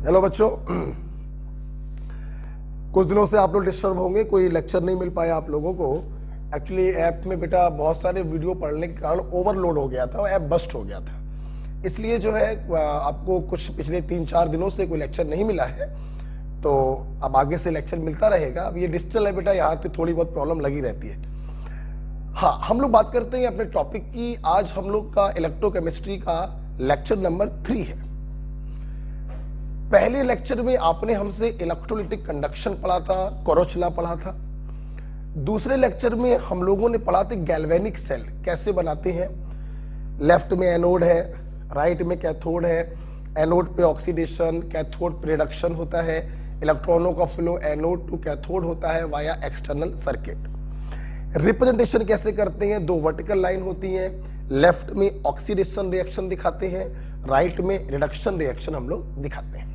Hello बच्चों, कुछ दिनों से आप लोग डिस्टर्ब होंगे, कोई लेक्चर नहीं मिल पाया आप लोगों को। एक्चुअली ऐप में बेटा बहुत सारे वीडियो पढ़ने के कारण ओवरलोड हो गया था, ऐप बस्ट हो गया था, इसलिए जो है आपको कुछ पिछले 3-4 दिनों से कोई लेक्चर नहीं मिला है। तो अब आगे से लेक्चर मिलता रहेगा। अब ये डिजिटल है बेटा, यहाँ पे थोड़ी बहुत प्रॉब्लम लगी रहती है। हाँ, हम लोग बात करते हैं अपने टॉपिक की। आज हम लोग का इलेक्ट्रोकेमिस्ट्री का लेक्चर नंबर 3 है। पहले लेक्चर में आपने हमसे इलेक्ट्रोलिटिक कंडक्शन पढ़ा था, कोरोचला पढ़ा था। दूसरे लेक्चर में हम लोगों ने पढ़ा था गैल्वेनिक सेल कैसे बनाते हैं। लेफ्ट में एनोड है, राइट में कैथोड है। एनोड पे ऑक्सीडेशन, कैथोड पे रिडक्शन होता है। इलेक्ट्रॉनों का फ्लो एनोड टू कैथोड होता है वाया एक्सटर्नल सर्किट। रिप्रेजेंटेशन कैसे करते हैं, 2 वर्टिकल लाइन होती हैं। लेफ्ट में ऑक्सीडेशन रिएक्शन दिखाते हैं, राइट में रिडक्शन रिएक्शन हम लोग दिखाते हैं।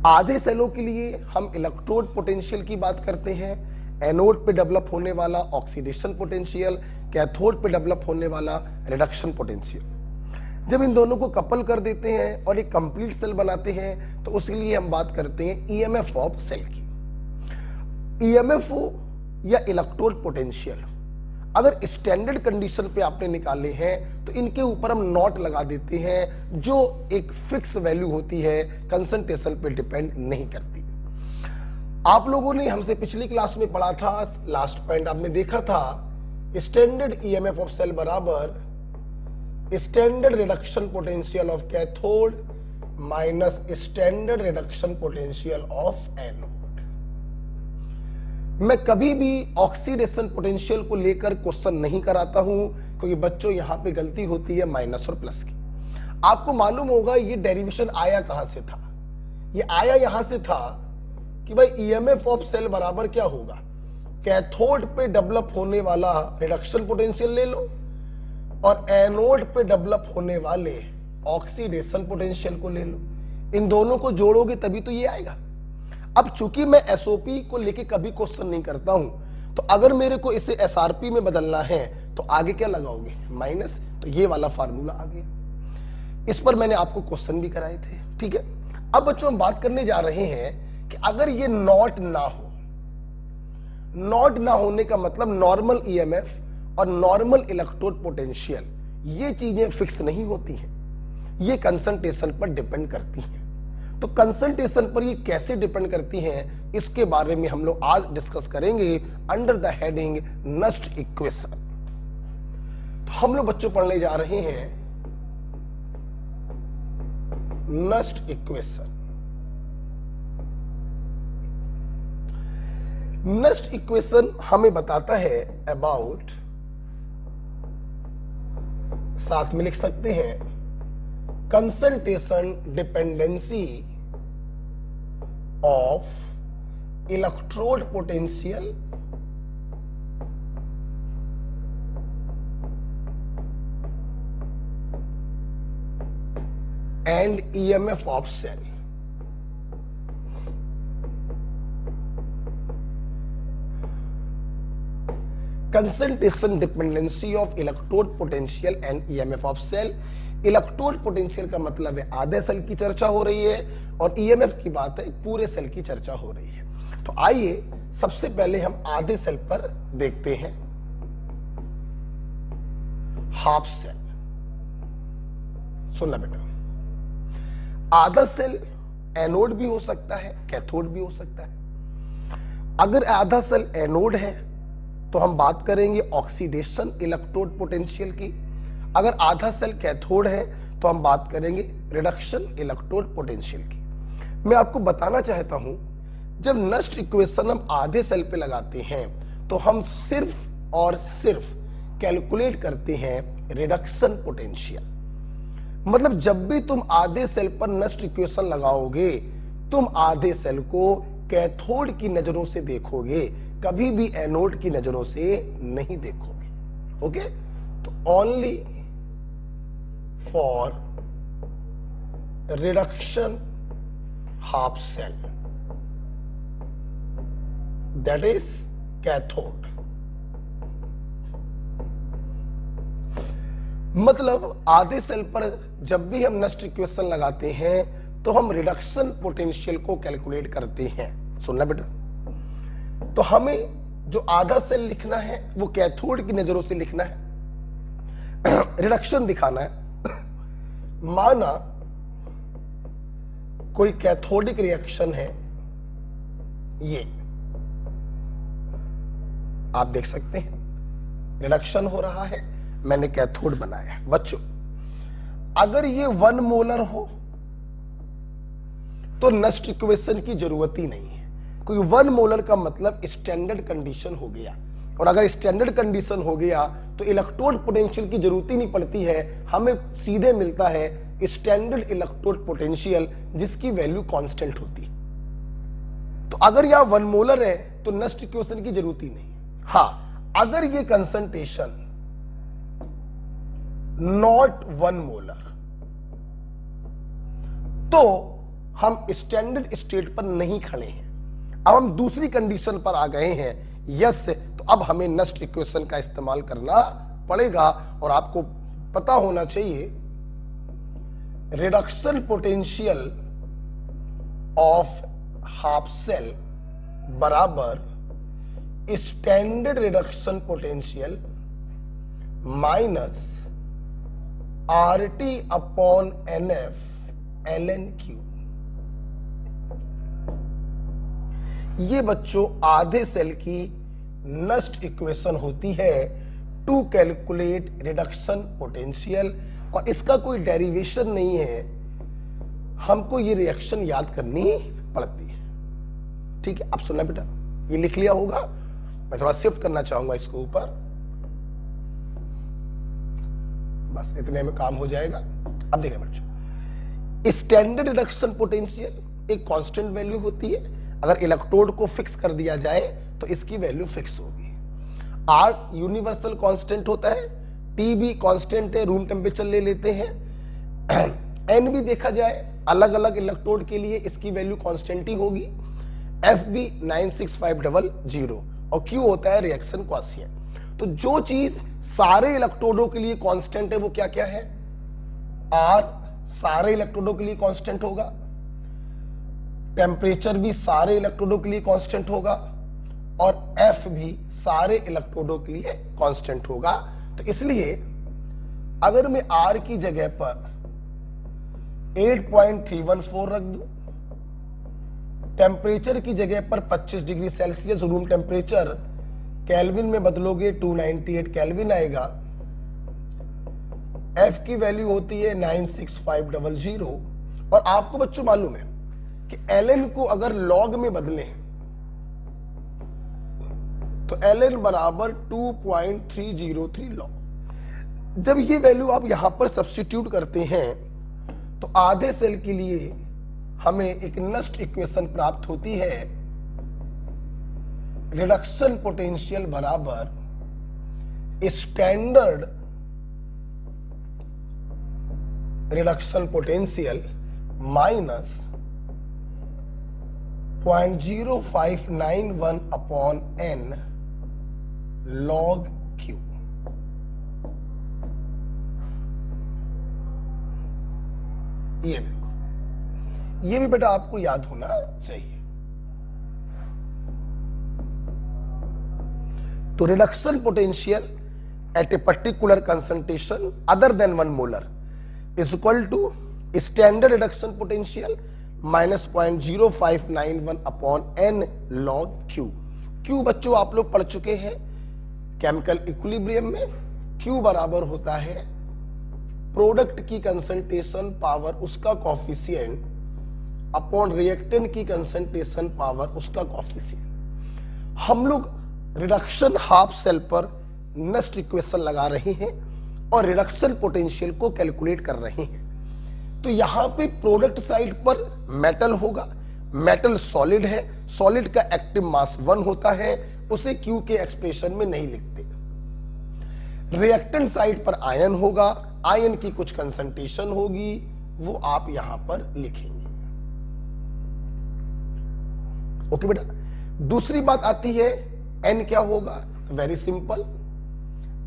आधे सेलों के लिए हम इलेक्ट्रोड पोटेंशियल की बात करते हैं। एनोड पे डेवलप होने वाला ऑक्सीडेशन पोटेंशियल, कैथोड पे डेवलप होने वाला रिडक्शन पोटेंशियल। जब इन दोनों को कपल कर देते हैं और एक कंप्लीट सेल बनाते हैं तो उसके लिए हम बात करते हैं ईएमएफ ऑफ सेल की। ईएमएफ या इलेक्ट्रोड पोटेंशियल अगर स्टैंडर्ड कंडीशन पे आपने निकाले हैं तो इनके ऊपर हम नॉट लगा देते हैं, जो एक फिक्स वैल्यू होती है, कंसंट्रेशन पे डिपेंड नहीं करती। आप लोगों ने हमसे पिछली क्लास में पढ़ा था, लास्ट पॉइंट आपने देखा था, स्टैंडर्ड ईएमएफ ऑफ सेल बराबर standard reduction potential of cathode minus standard reduction potential of anode. मैं कभी भी ऑक्सीडेशन पोटेंशियल को लेकर क्वेश्चन नहीं कराता हूं, क्योंकि बच्चों यहां पे गलती होती है माइनस और प्लस की। आपको मालूम होगा ये डेरिवेशन आया कहां से था। ये आया यहां से था कि भाई ईएमएफ ऑफ सेल बराबर क्या होगा, कैथोड पे डेवलप होने वाला रिडक्शन पोटेंशियल ले लो और एनोड पे डेवलप होने वाले ऑक्सीडेशन पोटेंशियल को ले लो। इन दोनों को जोड़ोगे तभी तो ये आएगा। अब चूंकि मैं एसओपी को लेके कभी क्वेश्चन नहीं करता हूं, तो अगर मेरे को इसे एसआरपी में बदलना है तो आगे क्या लगाओगे, माइनस। तो ये वाला फार्मूला आ गया। इस पर मैंने आपको क्वेश्चन भी कराए थे, ठीक है। अब बच्चों हम बात करने जा रहे हैं कि अगर ये नॉट ना हो, नॉट ना होने का मतलब नॉर्मल ईएमएफ और नॉर्मल इलेक्ट्रोड पोटेंशियल, ये चीजें फिक्स नहीं होती हैं, ये कंसंट्रेशन पर डिपेंड करती हैं। तो कंसंट्रेशन पर ये कैसे डिपेंड करती हैं, इसके बारे में हम लोग आज डिस्कस करेंगे अंडर द हेडिंग नस्ट इक्वेशन। तो हम लोग बच्चों पढ़ने जा रहे हैं नस्ट इक्वेशन। नस्ट इक्वेशन हमें बताता है अबाउट, साथ में लिख सकते हैं, concentration dependency of electrode potential and EMF of cell. Concentration dependency of electrode potential and EMF of cell। Electrode potential का मतलब है आधे सेल की चर्चा हो रही है और ईएमएफ की बात है पूरे सेल की चर्चा हो रही है। तो आइए सबसे पहले हम आधे सेल पर देखते हैं। हाफ सेल, सुनना बेटा, आधा सेल एनोड भी हो सकता है, कैथोड भी हो सकता है। अगर आधा सेल एनोड है तो हम बात करेंगे ऑक्सीडेशन इलेक्ट्रोड पोटेंशियल की। अगर आधा सेल कैथोड है तो हम बात करेंगे रिडक्शन इलेक्ट्रोड पोटेंशियल की। मैं आपको बताना चाहता हूं, जब नस्ट इक्वेशन हम आधे सेल पे लगाते हैं तो हम सिर्फ और सिर्फ कैलकुलेट करते हैं रिडक्शन पोटेंशियल। मतलब जब भी तुम आधे सेल पर नस्ट इक्वेशन लगाओगे, तुम आधे सेल को कैथोड की नजरों से देखोगे, कभी भी एनोड की नजरों से नहीं देखोगे। ओके, तो only for reduction half cell, that is cathode। मतलब आधे सेल पर जब भी हम नस्ट इक्वेशन लगाते हैं तो हम रिडक्शन पोटेंशियल को कैलकुलेट करते हैं। सुनना बेटा, तो हमें जो आधा सेल लिखना है वो कैथोड की नजरों से लिखना है, रिडक्शन दिखाना है। माना कोई कैथोडिक रिएक्शन है, ये आप देख सकते हैं रिडक्शन हो रहा है, मैंने कैथोड बनाया। बच्चों अगर ये 1 मोलर हो तो नस्ट इक्वेशन की जरूरत ही नहीं है, क्योंकि 1 मोलर का मतलब स्टैंडर्ड कंडीशन हो गया, और अगर स्टैंडर्ड कंडीशन हो गया तो इलेक्ट्रोड पोटेंशियल की जरूरत ही नहीं पड़ती है, हमें सीधे मिलता है स्टैंडर्ड इलेक्ट्रोड पोटेंशियल जिसकी वैल्यू कांस्टेंट होती है। तो अगर यह 1 मोलर है तो नस्ट इक्वेशन की जरूरत ही नहीं। हाँ, अगर ये कंसंट्रेशन नॉट 1 मोलर तो हम स्टैंडर्ड स्टेट पर नहीं खड़े हैं, अब हम दूसरी कंडीशन पर आ गए हैं, यस, तो अब हमें नस्ट इक्वेशन का इस्तेमाल करना पड़ेगा। और आपको पता होना चाहिए reduction potential of half cell बराबर standard reduction potential minus RT upon NF ln Q। ये बच्चों आधे सेल की नस्ट इक्वेशन होती है टू कैलकुलेट रिडक्शन पोटेंशियल, और इसका कोई डेरिवेशन नहीं है, हमको ये रिएक्शन याद करनी पड़ती है। ठीक है, अब सुनना बेटा, ये लिख लिया होगा, मैं थोड़ा शिफ्ट करना चाहूंगा इसको ऊपर, बस इतने में काम हो जाएगा। अब देखिए बच्चों, स्टैंडर्ड रिडक्शन पोटेंशियल एक कांस्टेंट वैल्यू होती है, अगर इलेक्ट्रोड को फिक्स कर दिया जाए तो इसकी वैल्यू फिक्स होगी। R यूनिवर्सल कांस्टेंट होता है, T भी कांस्टेंट है, रूम टेम्परेचर ले लेते हैं, N भी देखा जाए अलग अलग इलेक्ट्रोड के लिए इसकी वैल्यू कांस्टेंट ही होगी, F भी 96500 और Q होता है रिएक्शन क्वॉशिएंट। तो जो चीज सारे इलेक्ट्रोडों के लिए कांस्टेंट है वो क्या क्या है? R सारे इलेक्ट्रोडों के लिए कांस्टेंट होगा, टेम्परेचर भी सारे इलेक्ट्रोडों के लिए कांस्टेंट होगा, और F भी सारे इलेक्ट्रोडों के लिए कांस्टेंट होगा। तो इसलिए अगर मैं R की जगह पर 8.314 रख दूं, टेम्परेचर की जगह पर 25 degree Celsius room temperature, kelvin में बदलोगे 298 केल्विन आएगा, F की वैल्यू होती है 96500, और आपको बच्चों मालूम है कि ln को अगर लॉग में बदलें तो ln बराबर 2.303 लॉग। जब ये वैल्यू आप यहां पर सब्स्टिट्यूट करते हैं तो आधे सेल के लिए हमें एक नस्ट इक्वेशन प्राप्त होती है, रिडक्शन पोटेंशियल बराबर standard reduction potential minus 0.0591 upon n log Q। ये देखो, ये भी बेटा आपको याद होना चाहिए। तो reduction potential at a particular concentration other than 1 molar is equal to standard reduction potential minus 0.0591 upon n log Q। Q बच्चों आप लोग पढ़ चुके हैं केमिकल इक्विलिब्रियम में, Q बराबर होता है प्रोडक्ट की कंसंट्रेशन पावर उसका कॉफिशिएंट अपॉन रिएक्टेंट की कंसंट्रेशन पावर उसका कॉफिशिएंट। हम लोग रिडक्शन हाफ सेल पर नस्ट इक्वेशन लगा रहे हैं और रिडक्शन पोटेंशियल को कैलकुलेट कर रहे हैं। तो यहां पे प्रोडक्ट साइड पर मेटल होगा, मेटल सॉलिड है, सॉलिड का एक्टिव मास 1 होता है, उसे Q के एक्सप्रेशन में नहीं लिखते। रिएक्टेंट साइड पर आयन होगा, आयन की कुछ कंसंट्रेशन होगी, वो आप यहां पर लिखेंगे। ओके बेटा, दूसरी बात आती है N क्या होगा? वेरी सिंपल,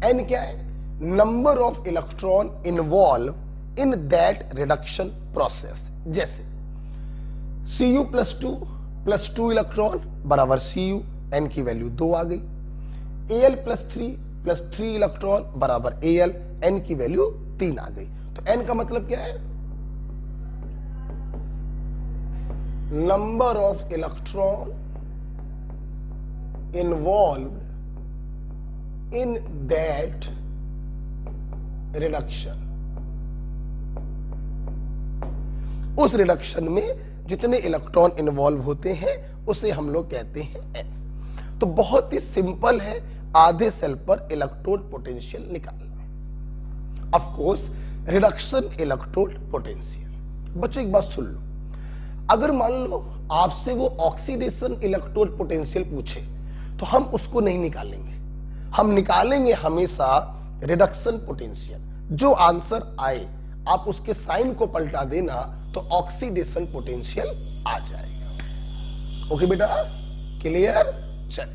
N क्या है? Number of electron involve in that reduction process. जैसे Cu प्लस टू इलेक्ट्रॉन बराबर Cu, n की वैल्यू 2 आ गई। Al प्लस 3 इलेक्ट्रॉन बराबर Al, n की वैल्यू 3 आ गई। तो n का मतलब क्या है? Number of electron involve in that reduction. उस रिडक्शन में जितने इलेक्ट्रॉन इन्वॉल्व होते हैं उसे हम लोग कहते हैं n। तो बहुत ही सिंपल है आधे सेल पर इलेक्ट्रोड पोटेंशियल निकालना। Of course reduction electrode potential. बच्चों एक बात सुन लो, अगर मान लो आपसे वो ऑक्सीडेशन इलेक्ट्रोड पोटेंशियल पूछे तो हम उसको नहीं निकालेंगे, हम निकालेंगे हमेशा रिडक्शन पोटेंशियल। जो आंसर आए आप उसके साइन को पलटा देना तो ऑक्सीडेशन पोटेंशियल आ जाएगा। ओके बेटा, क्लियर? चले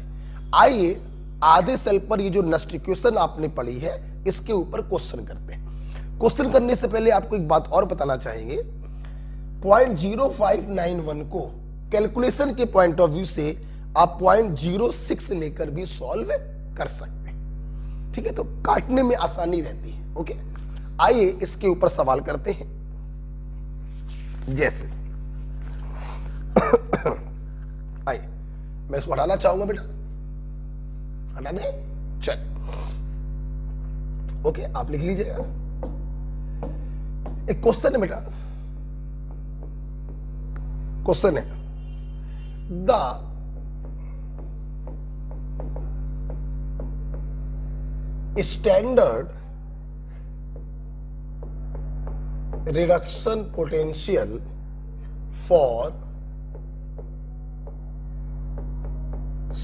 आइए आधे सेल पर ये जो नेक्स्ट इक्वेशन आपने पढ़ी है इसके ऊपर क्वेश्चन करते हैं। क्वेश्चन करने से पहले आपको एक बात और बताना चाहेंगे, 0.0591 को कैलकुलेशन के पॉइंट ऑफ व्यू से आप 0.06 लेकर भी सॉल्व कर सकते हैं। ठीक है, तो काटने में आसानी रहती है। ओके, आइए इसके ऊपर सवाल करते हैं। जैसे आइए मैं इसको हटाना चाहूंगा बेटा, हटा दें? चल ओके, आप लिख लीजिएगा। एक क्वेश्चन है बेटा, क्वेश्चन है the standard reduction potential for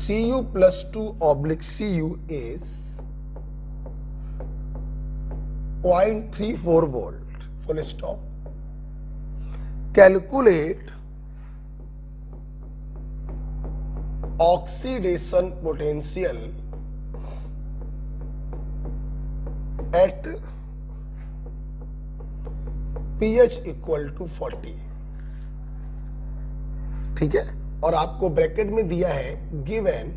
Cu plus 2 oblique Cu is 0.34 volt. Full stop. Calculate oxidation potential at pH equal to 40। ठीक है, और आपको ब्रैकेट में दिया है गिवन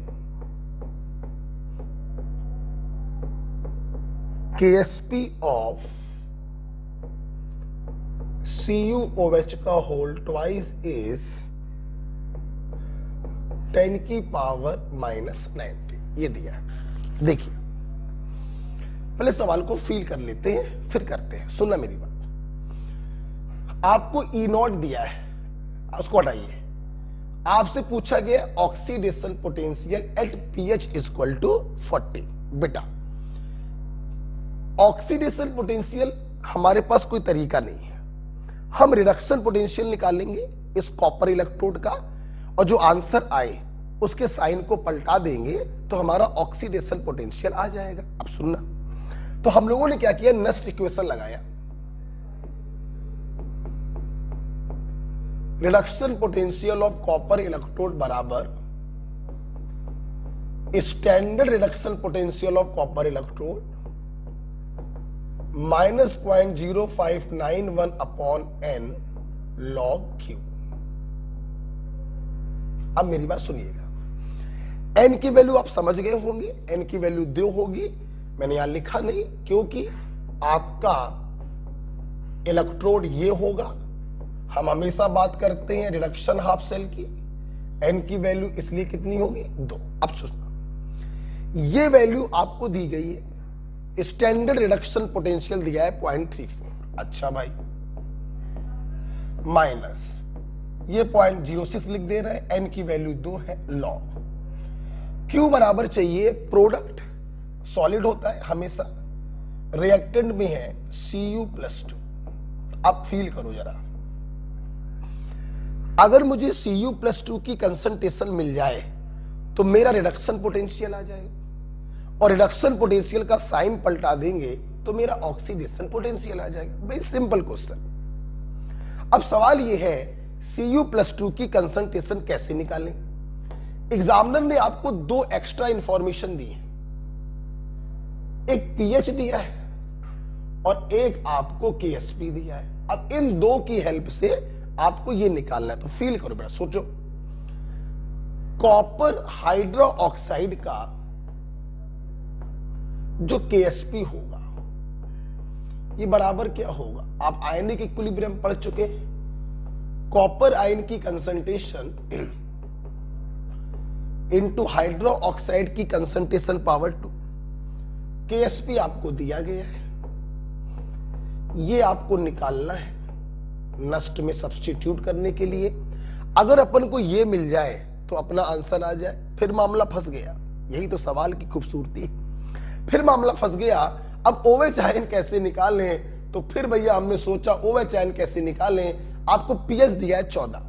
KSP ऑफ CuOH का होल ट्वाइस इज 10 की पावर -90। ये दिया है। देखिए पहले सवाल को फील कर लेते हैं फिर करते हैं। सुनना मेरी बात, आपको E0 दिया है, उसको हटाइए। आपसे पूछा गया oxidation potential at pH equal to 40। बेटा ऑक्सीडेशन पोटेंशियल हमारे पास कोई तरीका नहीं है, हम रिडक्शन पोटेंशियल निकालेंगे इस कॉपर इलेक्ट्रोड का, और जो आंसर आए उसके साइन को पलटा देंगे तो हमारा ऑक्सीडेशन पोटेंशियल आ जाएगा। अब सुनना, तो हम लोगों ने क्या किया, नेक्स्ट इक्वेशन लगाया, reduction potential of copper electrode बराबर standard reduction potential of copper electrode -0.0591 upon n log Q। अब मेरी बात सुनिएगा, n की वैल्यू आप समझ गए होंगे, n की वैल्यू 2 होगी। मैंने यहां लिखा नहीं क्योंकि आपका इलेक्ट्रोड ये होगा। हम हमेशा बात करते हैं रिडक्शन हाफ सेल की, n की वैल्यू इसलिए कितनी होगी, 2। अब सुनना, ये वैल्यू आपको दी गई है, स्टैंडर्ड रिडक्शन पोटेंशियल दिया है 0.34। अच्छा भाई, माइनस ये 0.06 लिख दे रहे हैं, n की वैल्यू 2 है, लॉग Q बराबर चाहिए, प्रोडक्ट सॉलिड होता है हमेशा, रिएक्टेंट में है Cu+2। अब फील करो जरा, अगर मुझे Cu+2 की कंसंट्रेशन मिल जाए तो मेरा रिडक्शन पोटेंशियल आ जाएगा, और रिडक्शन पोटेंशियल का साइन पलटा देंगे तो मेरा ऑक्सीडेशन पोटेंशियल आ जाएगा। Very simple question. अब सवाल यह है Cu+2 की कंसंट्रेशन कैसे निकालें। एग्जामिनर ने आपको 2 एक्स्ट्रा इंफॉर्मेशन दी है, एक pH दिया है और एक आपको KSP दिया है। अब इन 2 की हेल्प से आपको ये निकालना है। तो फील करो बेटा, सोचो, कॉपर हाइड्रो ऑक्साइड का जो KSP होगा ये बराबर क्या होगा? आप आयनिक इक्विलिब्रियम पढ़ चुके। कॉपर आयन की कंसंट्रेशन इनटू हाइड्रो ऑक्साइड की कंसंट्रेशन पावर 2, KSP आपको दिया गया है, ये आपको निकालना है नष्ट में सब्स्टिट्यूट करने के लिए। अगर अपन को ये मिल जाए तो अपना आंसर आ जाए, फिर मामला फंस गया। यही तो सवाल की खूबसूरती है, फिर मामला फंस गया। अब OH आयन कैसे निकालें? तो फिर भैया हमने सोचा OH आयन कैसे निकालें। आपको pH दिया है 14,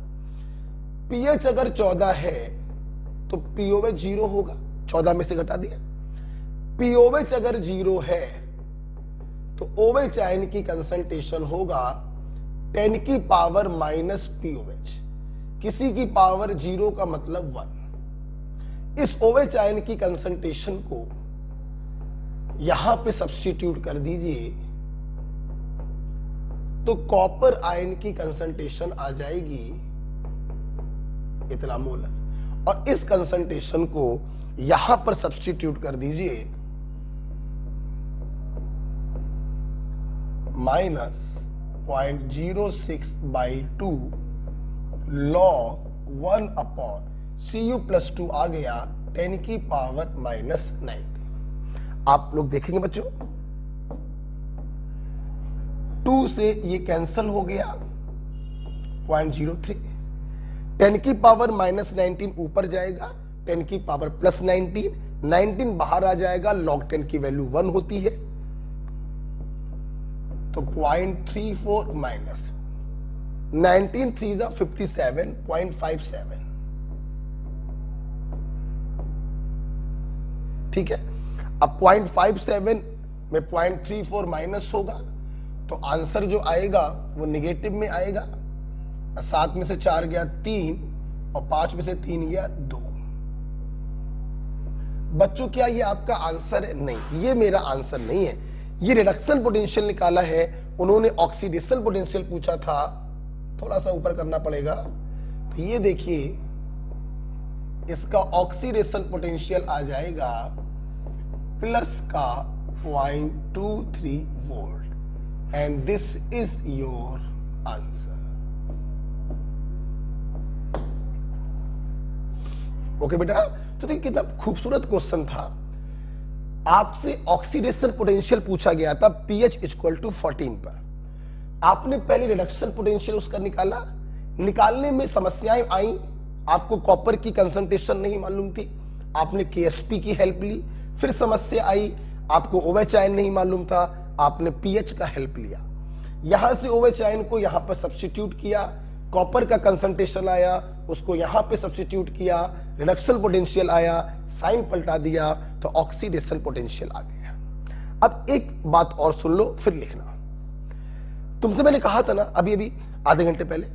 pH अगर 14 है तो POH 0 होगा, 14 में से घटा दिया। POH अगर 0 है तो OH आयन की कंसंट्रेशन होगा 10 की पावर माइनस POH, किसी की पावर 0 का मतलब 1। इस OH आयन की कंसंट्रेशन को यहां पे सब्स्टिट्यूट कर दीजिए तो कॉपर आयन की कंसंट्रेशन आ जाएगी इतना मोलर, और इस कंसंट्रेशन को यहां पर सब्स्टिट्यूट कर दीजिए -0.06/2 log 1 अपॉन Cu+2 आ गया 10 की पावर -9। आप लोग देखेंगे बच्चों 2 से ये कैंसल हो गया 0.03, 10 की पावर -19 ऊपर जाएगा, 10 की पावर +19, 19 बाहर आ जाएगा, log 10 की वैल्यू 1 होती है, तो 0.34 माइनस 19 3 57.57। ठीक है, अब 0.57 में 0.34 माइनस होगा तो आंसर जो आएगा वो निगेटिव में आएगा। 7 में से 4 गया 3 और 5 में से 3 गया 2। बच्चों क्या ये आपका आंसर है? नहीं, ये मेरा आंसर नहीं है। ये रिडक्शन पोटेंशियल निकाला है उन्होंने, ऑक्सीडेशन पोटेंशियल पूछा था, थोड़ा सा ऊपर करना पड़ेगा। तो ये देखिए इसका ऑक्सीडेशन पोटेंशियल आ जाएगा प्लस का 0.23 volt, and this is your answer. Okay बेटा, तो देखिए कितना खूबसूरत क्वेश्चन था। आपसे ऑक्सीडेशन पोटेंशियल पूछा गया था pH = 14 पर। आपने पहले रिडक्शन पोटेंशियल उसका निकाला, निकालने में समस्याएं आई, आपको कॉपर की कंसंट्रेशन नहीं मालूम थी, आपने KSP की हेल्प ली। फिर समस्या आई, आपको OH आयन नहीं मालूम था, आपने pH का हेल्प लिया। यहां से OH आयन को यहां पर सब्स्टिट्यूट किया, कॉपर का कंसंट्रेशन आया, उसको यहां पे सब्स्टिट्यूट किया, रिडक्शन पोटेंशियल आया, साइन पलटा दिया तो ऑक्सीडेशन पोटेंशियल आ गया। अब एक बात और सुन लो फिर लिखना। तुमसे मैंने कहा था ना अभी आधे घंटे पहले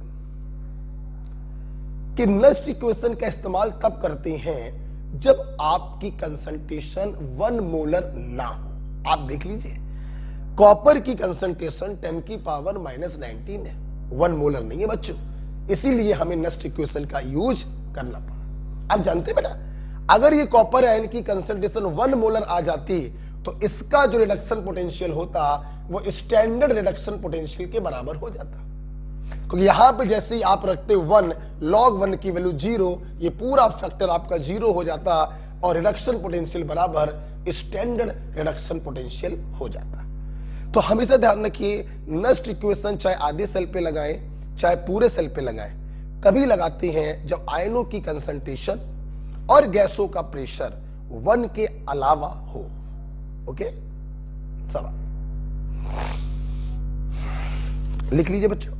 कि नस्ट इक्वेशन का इस्तेमाल तब करते हैं जब आपकी कंसंट्रेशन 1 मोलर ना हो। आप देख लीजिए कॉपर की कंसंट्रेशन 10 की पावर -19 है, 1 मोलर नहीं है बच्चों, इसीलिए हमें नस्ट इक्वेशन का यूज करना पड़ा। आप जानते बेटा अगर ये कॉपर आयन की कंसंट्रेशन 1 मोलर आ जाती तो इसका जो रिडक्शन पोटेंशियल होता वो स्टैंडर्ड रिडक्शन पोटेंशियल के बराबर हो जाता, क्योंकि यहां पे जैसे ही आप रखते 1 log 1 की वैल्यू 0, ये पूरा फैक्टर आपका 0 हो जाता और रिडक्शन पोटेंशियल बराबर स्टैंडर्ड रिडक्शन पोटेंशियल हो जाता। तो हमेशा ध्यान रखिए नस्ट इक्वेशन चाहे आधे सेल पे लगाएं चाहे पूरे सेल पे लगाएं, तभी लगाते हैं जब आयनों की कंसंट्रेशन और गैसों का प्रेशर 1 के अलावा हो। ओके, सवाल लिख लीजिए बच्चों।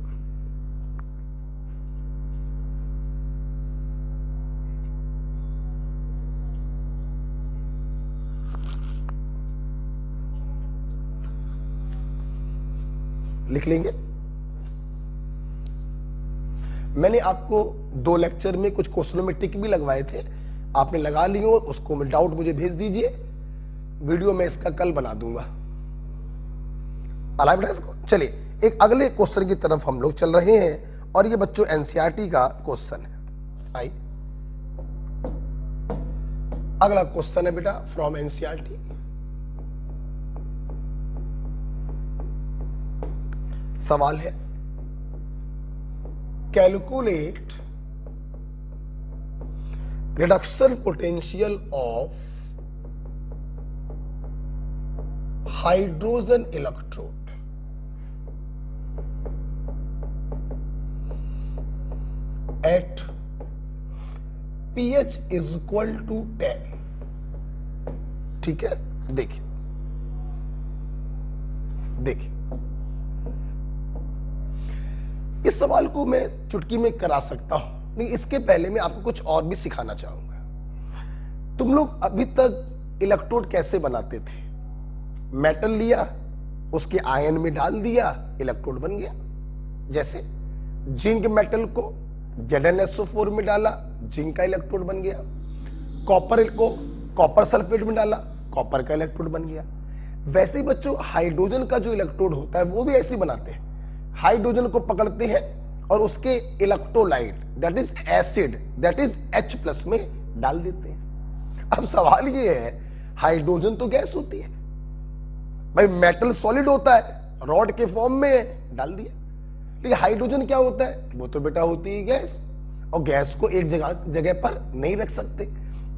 लिख लेंगे। मैंने आपको 2 लेक्चर में कुछ क्वेश्चनों में टिक भी लगवाए थे, आपने लगा लिए हो, उसको मैं डाउट मुझे भेज दीजिए, वीडियो में इसका कल बना दूंगा। अलाइव को चलिए एक अगले क्वेश्चन की तरफ हम लोग चल रहे हैं और ये बच्चों एनसीईआरटी का क्वेश्चन है। आई अगला क्वेश्चन है बेटा फ्रॉम एनसीईआरटी। सवाल है calculate reduction potential of hydrogen electrode at pH is equal to 10। ठीक है, देखिए देखिए इस सवाल को मैं चुटकी में करा सकता हूं, लेकिन इसके पहले मैं आपको कुछ और भी सिखाना चाहूंगा। तुम लोग अभी तक इलेक्ट्रोड कैसे बनाते थे? मेटल लिया, उसके आयन में डाल दिया, इलेक्ट्रोड बन गया। जैसे जिंक मेटल को ZnSO4 में डाला, जिंक का इलेक्ट्रोड बन गया। कॉपर को कॉपर सल्फेट में डाला, कॉपर का इलेक्ट्रोड बन गया। वैसे ही बच्चों हाइड्रोजन का जो इलेक्ट्रोड होता है वो भी ऐसे बनाते हैं। हाइड्रोजन को पकड़ते हैं और उसके electrolyte that is acid that is H+ में डाल देते हैं। अब सवाल ये है, हाइड्रोजन तो गैस होती है भाई, मेटल सॉलिड होता है, रॉड के फॉर्म में डाल दिया। लेकिन हाइड्रोजन क्या होता है? वो तो बेटा होती है गैस, और गैस को एक जगह पर नहीं रख सकते,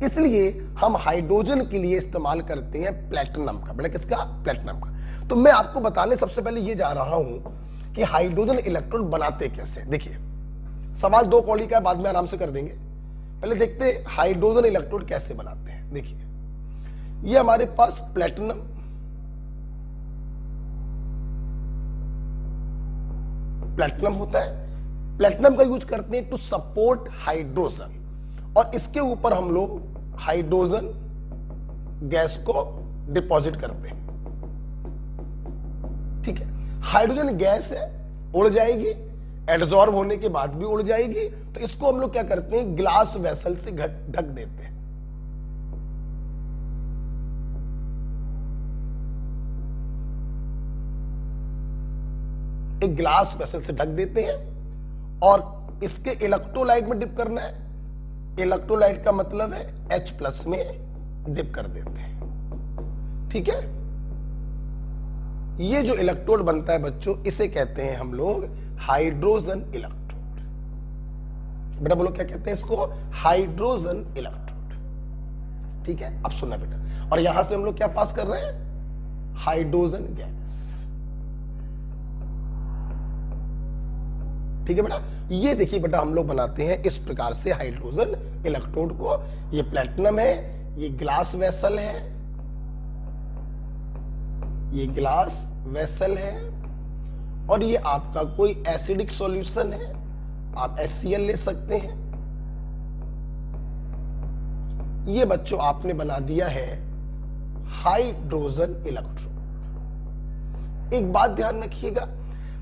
इसलिए हम हाइड्रोजन के लिए इस्तेमाल करते हैं प्लेटिनम का। बेटा किसका? प्लेटिनम का। तो मैं आपको बताने सबसे पहले ये जा रहा हूं कि हाइड्रोजन इलेक्ट्रोड बनाते कैसे। देखिए सवाल 2 कॉली का है, बाद में आराम से कर देंगे। पहले देखते हैं हाइड्रोजन इलेक्ट्रोड कैसे बनाते हैं। देखिए ये हमारे पास प्लेटिनम, प्लेटिनम होता है। प्लेटिनम का यूज करते हैं टू सपोर्ट हाइड्रोजन, और इसके ऊपर हम लोग हाइड्रोजन गैस को डिपॉजिट करते हैं। ठीक है, हाइड्रोजन गैस है, उड़ जाएगी, एब्जॉर्ब होने के बाद भी उड़ जाएगी, तो इसको हम लोग क्या करते हैं, ग्लास वेसल से ढक देते हैं। एक ग्लास वेसल से ढक देते हैं, और इसके इलेक्ट्रोलाइट में डिप करना है। इलेक्ट्रोलाइट का मतलब है H+ में डिप कर देते हैं। ठीक है, ये जो इलेक्ट्रोड बनता है बच्चों, इसे कहते हैं हम लोग हाइड्रोजन इलेक्ट्रोड। बेटा बोलो क्या कहते हैं इसको? Hydrogen electrode. ठीक है, अब सुनना बेटा, और यहां से हम लोग क्या पास कर रहे हैं? Hydrogen gas. ठीक है बेटा, ये देखिए बेटा हम लोग बनाते हैं इस प्रकार से हाइड्रोजन इलेक्ट्रोड को। ये प्लेटिनम है, ये ग्लास वेसल है, ये ग्लास वेसल है, और ये आपका कोई एसिडिक सॉल्यूशन है, आप HCl ले सकते हैं। ये बच्चों आपने बना दिया है हाइड्रोजन इलेक्ट्रोड। एक बात ध्यान रखिएगा,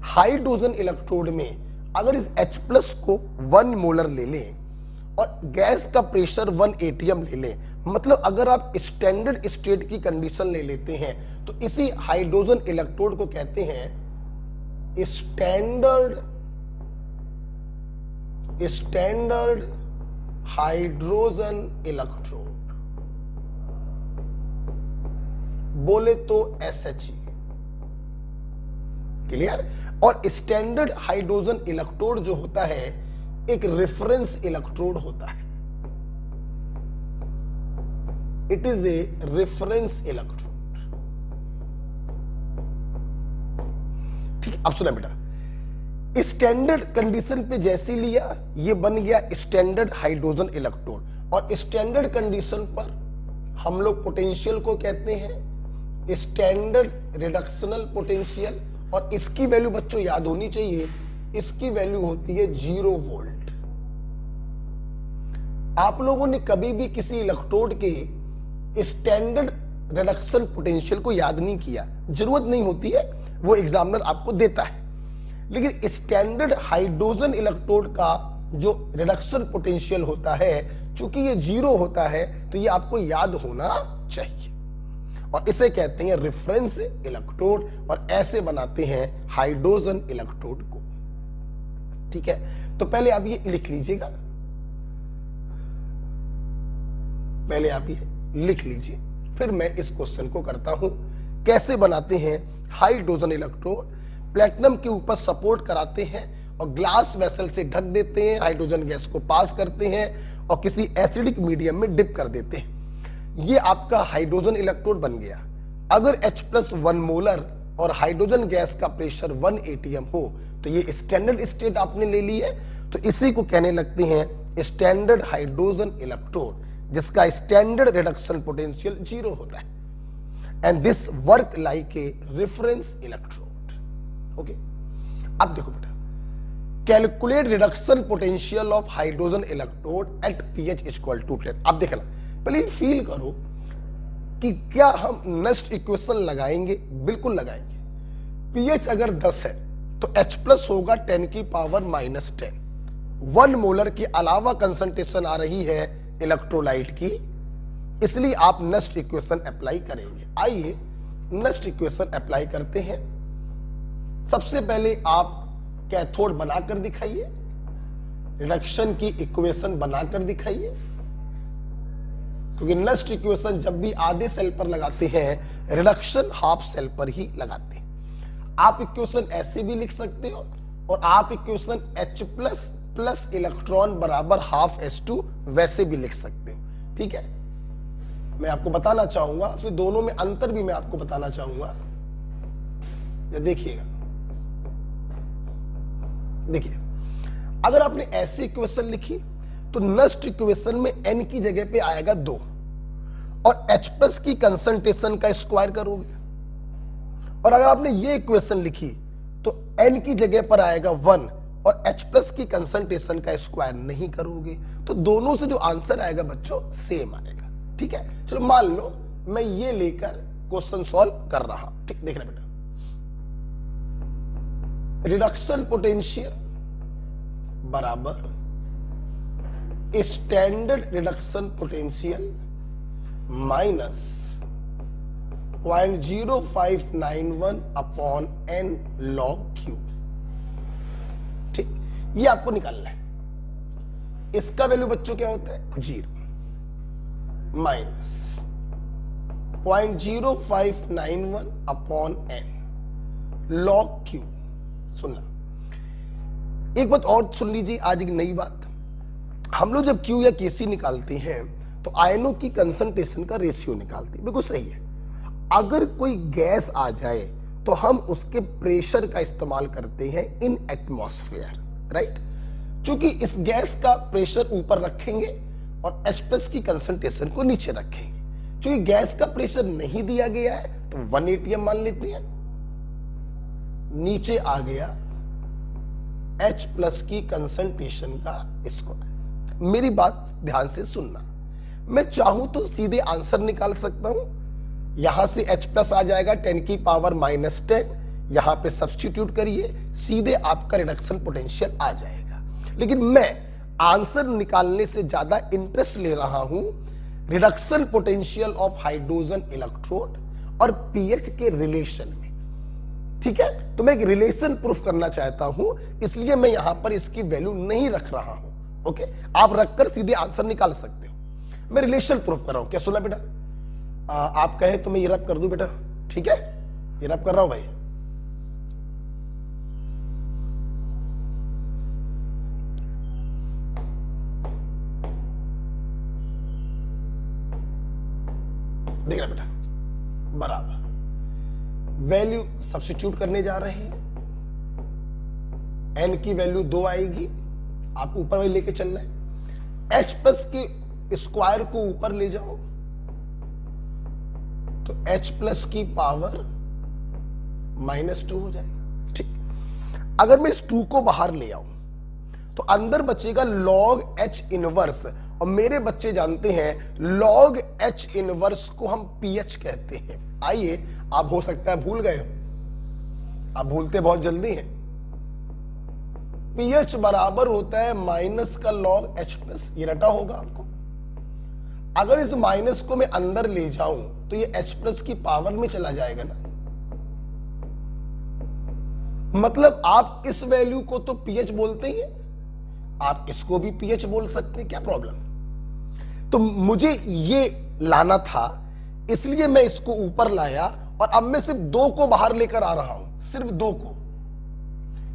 हाइड्रोजन इलेक्ट्रोड में अगर इस H+ को 1 मोलर ले लें और गैस का प्रेशर 1 atm ले लें, मतलब अगर आप स्टैंडर्ड स्टेट की कंडीशन ले लेते हैं, तो इसी हाइड्रोजन इलेक्ट्रोड को कहते हैं स्टैंडर्ड हाइड्रोजन इलेक्ट्रोड, बोले तो SHE। क्लियर? और स्टैंडर्ड हाइड्रोजन इलेक्ट्रोड जो होता है एक रेफरेंस इलेक्ट्रोड होता है। It is a reference electrode. ठीक, अब सुना बेटा, स्टैंडर्ड कंडीशन पे जैसे लिया ये बन गया स्टैंडर्ड हाइड्रोजन इलेक्ट्रोड, और स्टैंडर्ड कंडीशन पर हम लोग पोटेंशियल को कहते हैं स्टैंडर्ड रिडक्शनल पोटेंशियल, और इसकी वैल्यू बच्चों याद होनी चाहिए, इसकी वैल्यू होती है 0 वोल्ट। आप लोगों ने कभी भी किसी इलेक्ट्रोड के स्टैंडर्ड रिडक्शन पोटेंशियल को याद नहीं किया, जरूरत नहीं होती है, वो एग्जामिनर आपको देता है। लेकिन स्टैंडर्ड हाइड्रोजन इलेक्ट्रोड का जो रिडक्शन पोटेंशियल होता है, चूंकि ये 0 होता है, तो ये आपको याद होना चाहिए, और इसे कहते हैं रेफरेंस इलेक्ट्रोड, और ऐसे बनाते हैं हाइड्रोजन इलेक्ट्रोड को। ठीक है, तो पहले आप ये लिख लीजिएगा, पहले आप ये लिख लीजिए, फिर मैं इस क्वेश्चन को करता हूं। कैसे बनाते हैं हाइड्रोजन इलेक्ट्रोड, प्लेटिनम के ऊपर सपोर्ट कराते हैं और ग्लास वेसल से ढक देते हैं, हाइड्रोजन गैस को पास करते हैं और किसी एसिडिक मीडियम में डिप कर देते हैं। ये आपका हाइड्रोजन इलेक्ट्रोड बन गया। अगर H+1 मोलर और हाइड्रोजन गैस का प्रेशर 1 atm हो तो ये स्टैंडर्ड स्टेट आपने ले ली है, तो इसी को कहने लगते हैं स्टैंडर्ड हाइड्रोजन इलेक्ट्रोड, जिसका स्टैंडर्ड रिडक्शन पोटेंशियल 0 होता है। And this work like a reference electrode. Okay, अब देखो बेटा, calculate reduction potential of hydrogen electrode at pH equal to 10। अब देखना, पहले फील करो कि क्या हम नेक्स्ट इक्वेशन लगाएंगे, बिल्कुल लगाएंगे। pH अगर 10 है तो H+ होगा 10 की पावर -10। 1 मोलर के अलावा कंसंट्रेशन आ रही है इलेक्ट्रोलाइट की, इसलिए आप नेक्स्ट इक्वेशन अप्लाई करेंगे। आइए नेक्स्ट इक्वेशन अप्लाई करते हैं। सबसे पहले आप कैथोड बनाकर दिखाइए, रिडक्शन की इक्वेशन बनाकर दिखाइए, क्योंकि नेक्स्ट इक्वेशन जब भी आधे सेल पर लगाते हैं, रिडक्शन हाफ सेल पर ही लगाते हैं। आप इक्वेशन ऐसे भी लिख सकते हो और आप इक्वेशन H+ प्लस इलेक्ट्रॉन बराबर हाफ H2 वैसे भी लिख सकते हो। ठीक है, मैं आपको बताना चाहूंगा, फिर दोनों में अंतर भी मैं आपको बताना चाहूंगा। ये देखिएगा, देखिए, अगर आपने ऐसी इक्वेशन लिखी तो नेक्स्ट इक्वेशन में n की जगह पे आएगा 2 और H+ की कंसंट्रेशन का स्क्वायर करोगे, और अगर आपने ये इक्वेशन लिखी तो n की जगह पर आएगा 1 और H+ की कंसंट्रेशन का स्क्वायर नहीं करोगे, तो दोनों से जो आंसर आएगा बच्चों सेम आएगा। ठीक है, चलो मान लो मैं ये लेकर क्वेश्चन सॉल्व कर रहा हूं। ठीक, देख रहे बेटा, रिडक्शन पोटेंशियल बराबर standard reduction potential minus 0.0591 upon n log Q। ठीक, ये आपको निकालना है। इसका वैल्यू बच्चों क्या होता है 0 minus 0.0591 upon n log Q। सुनना, एक बात और सुन लीजिए, आज एक नई बात। हम लोग जब Q या Kc निकालते हैं तो आयनों की कंसंट्रेशन का रेशियो निकालते हैं, बिल्कुल सही है। अगर कोई गैस आ जाए तो हम उसके प्रेशर का इस्तेमाल करते हैं इन एटमॉस्फेयर, राइट। क्योंकि इस गैस का प्रेशर ऊपर रखेंगे और H+ की कंसंट्रेशन को नीचे रखेंगे। क्योंकि गैस का प्रेशर नहीं दिया गया है तो 1 atm मान लेते हैं, नीचे आ गया H+ की कंसंट्रेशन का स्क्वायर। मेरी बात ध्यान से सुनना, मैं चाहूं तो सीधे आंसर निकाल सकता हूं। यहां से H+ आ जाएगा 10 की पावर -10, यहां पे सब्स्टिट्यूट करिए, सीधे आपका रिडक्शन पोटेंशियल आ जाएगा। लेकिन मैं आंसर निकालने से ज्यादा इंटरेस्ट ले रहा हूं reduction potential of hydrogen electrode और pH के रिलेशन में। ठीक है, तो मैं एक रिलेशन प्रूफ करना चाहता हूं, इसलिए मैं यहां पर इसकी वैल्यू नहीं रख रहा हूं। ओके, आप रखकर सीधे आंसर निकाल सकते हो। मैं रिलेशन प्रूफ कर रहा हूं। क्या सुना बेटा? आप कहे तो मैं ये रब कर दूं बेटा? ठीक है, ये रब कर रहा हूं भाई। देख रहा बेटा, बराबर वैल्यू सब्स्टिट्यूट करने जा रहे हैं। n की वैल्यू 2 आएगी, आप ऊपर में लेके चल रहे हैं। H+ के स्क्वायर को ऊपर ले जाओ तो H+ की पावर -2 हो जाएगा। ठीक, अगर मैं इस 2 को बाहर ले आऊं तो अंदर बचेगा log H इनवर्स, और मेरे बच्चे जानते हैं log H इनवर्स को हम pH कहते हैं। आइए, आप हो सकता है भूल गए हो, आप भूलते बहुत जल्दी हैं। pH बराबर होता है माइनस का log H+, ये रटा होगा आपको। अगर इस माइनस को मैं अंदर ले जाऊं तो ये H+ की पावर में चला जाएगा ना। मतलब आप इस वैल्यू को तो पीएच बोलते ही हैं, आप इसको भी पीएच बोल सकते हैं, क्या प्रॉब्लम। तो मुझे ये लाना था, इसलिए मैं इसको ऊपर लाया और अब मैं सिर्फ 2 को बाहर लेकर आ रहा हूं, सिर्फ 2 को,